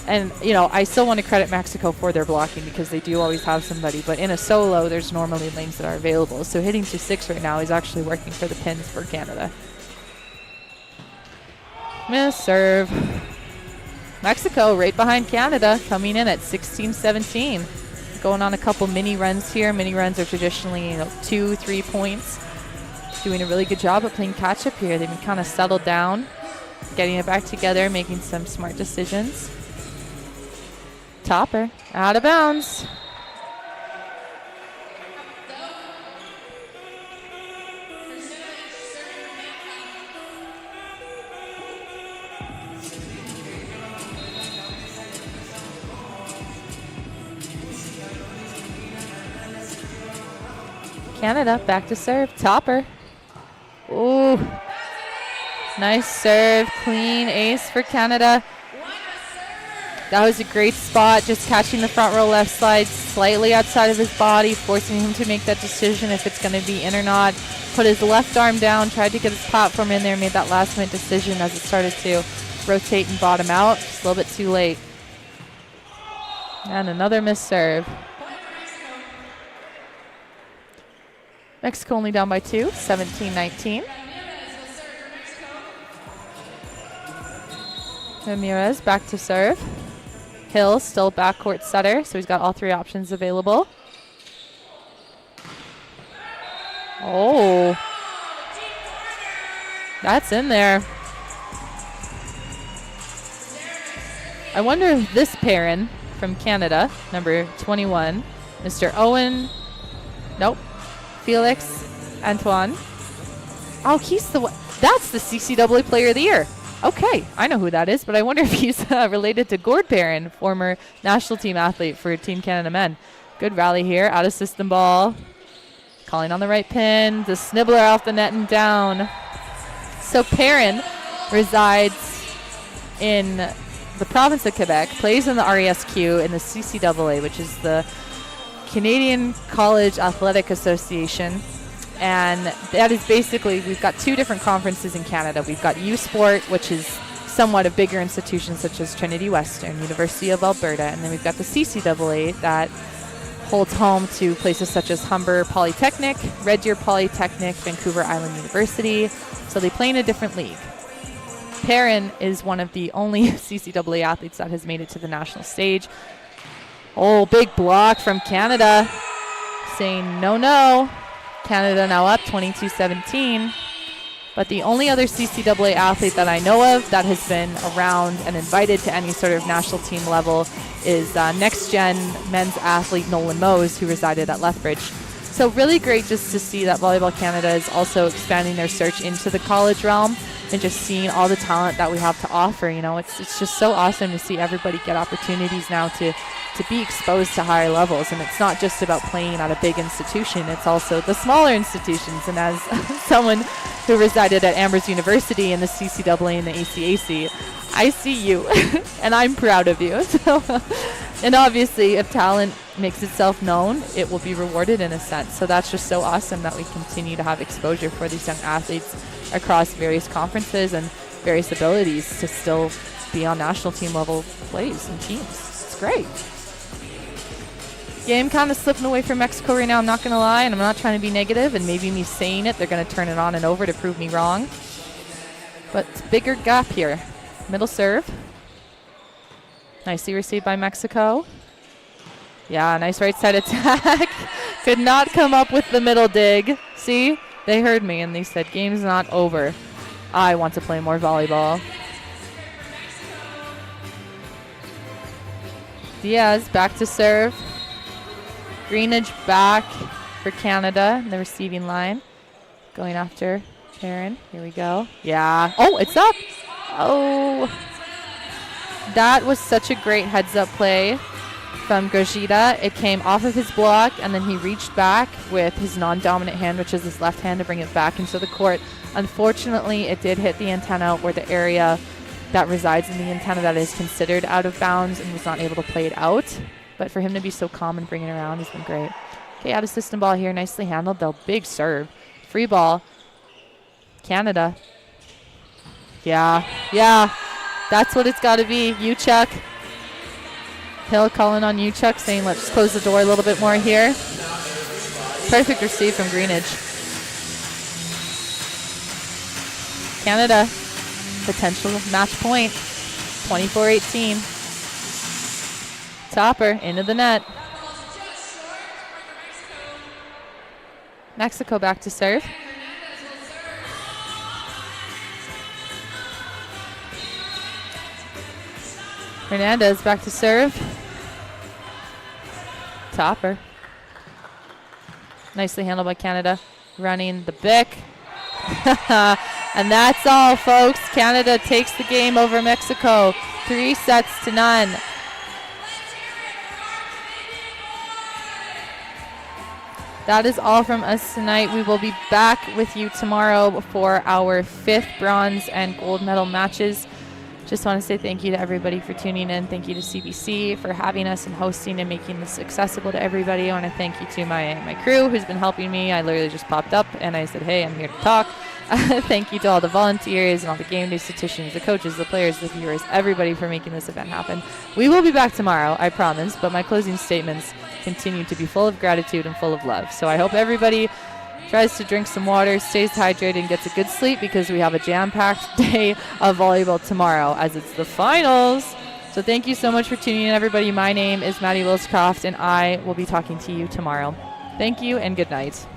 and, you know, I still want to credit Mexico for their blocking because they do always have somebody. But in a solo, there's normally lanes that are available. So hitting to 6 right now is actually working for the pins for Canada. Miss serve. Mexico right behind Canada, coming in at 16-17. Going on a couple mini runs here. Mini runs are traditionally 2-3 points. Doing a really good job of playing catch up here. They've been kind of settled down, getting it back together, making some smart decisions. Topper out of bounds. Canada back to serve. Topper. Ooh. Nice serve. Clean ace for Canada. That was a great spot. Just catching the front row left slide slightly outside of his body, forcing him to make that decision if it's going to be in or not. Put his left arm down, tried to get his platform in there, made that last minute decision as it started to rotate and bottom out. Just a little bit too late. And another missed serve. Mexico only down by 2, 17-19. Ramirez back to serve. Hill still backcourt setter, so he's got all 3 options available. Oh, that's in there. I wonder if this pairing from Canada, number 21, Mr. Owen, nope, Felix Antoine. Oh, he's that's the CCAA Player of the Year. Okay, I know who that is, but I wonder if he's related to Gord Barron, former national team athlete for Team Canada Men. Good rally here, out of system ball. Calling on the right pin, the snibbler off the net and down. So Perrin resides in the province of Quebec, plays in the RESQ in the CCAA, which is the Canadian College Athletic Association. And that is basically, we've got 2 different conferences in Canada. We've got U Sport, which is somewhat of bigger institutions such as Trinity Western, University of Alberta, and then we've got the CCAA that holds home to places such as Humber Polytechnic, Red Deer Polytechnic, Vancouver Island University. So they play in a different league. Perrin is one of the only CCAA athletes that has made it to the national stage. Oh, big block from Canada, saying no, no. Canada now up 22-17. But the only other CCAA athlete that I know of that has been around and invited to any sort of national team level is next-gen men's athlete Nolan Mose, who resided at Lethbridge. So really great just to see that Volleyball Canada is also expanding their search into the college realm and just seeing all the talent that we have to offer. It's just so awesome to see everybody get opportunities now to be exposed to higher levels. And it's not just about playing at a big institution, it's also the smaller institutions. And as someone who resided at Amherst University in the CCAA and the ACAC, I see you and I'm proud of you. And obviously if talent makes itself known, it will be rewarded in a sense. So that's just so awesome that we continue to have exposure for these young athletes across various conferences and various abilities to still be on national team level plays and teams. It's great. Game kind of slipping away from Mexico right now, I'm not going to lie, and I'm not trying to be negative, and maybe me saying it, they're going to turn it on and over to prove me wrong. But bigger gap here. Middle serve. Nicely received by Mexico. Yeah, nice right side attack. Could not come up with the middle dig. See, they heard me and they said, game's not over. I want to play more volleyball. Diaz back to serve. Greenidge back for Canada in the receiving line. Going after Perrin. Here we go. Yeah. Oh, it's up. Oh. That was such a great heads-up play from Gojita. It came off of his block, and then he reached back with his non-dominant hand, which is his left hand, to bring it back into the court. Unfortunately, it did hit the antenna, or the area that resides in the antenna that is considered out of bounds, and was not able to play it out. But for him to be so calm and bring it around has been great. Okay, out of system ball here. Nicely handled, though. Big serve. Free ball. Canada. Yeah. That's what it's got to be. Uchuk. Hill calling on Uchuk, saying let's close the door a little bit more here. Perfect receive from Greenidge. Canada, potential match point. 24-18. Topper into the net. Mexico back to serve. Hernandez back to serve. Topper. Nicely handled by Canada. Running the Bic. And that's all, folks. Canada takes the game over Mexico. 3-0. That is all from us tonight. We will be back with you tomorrow for our 5th bronze and gold medal matches. Just want to say thank you to everybody for tuning in. Thank you to CBC for having us and hosting and making this accessible to everybody. I want to thank you to my crew who's been helping me. I literally just popped up and I said, hey, I'm here to talk. Thank you to all the volunteers and all the game day statisticians, the coaches, the players, the viewers, everybody for making this event happen. We will be back tomorrow, I promise, but my closing statements continue to be full of gratitude and full of love. So I hope everybody tries to drink some water, stays hydrated, and gets a good sleep because we have a jam-packed day of volleyball tomorrow as it's the finals. So thank you so much for tuning in, everybody. My name is Maddie Wilscroft, and I will be talking to you tomorrow. Thank you and good night.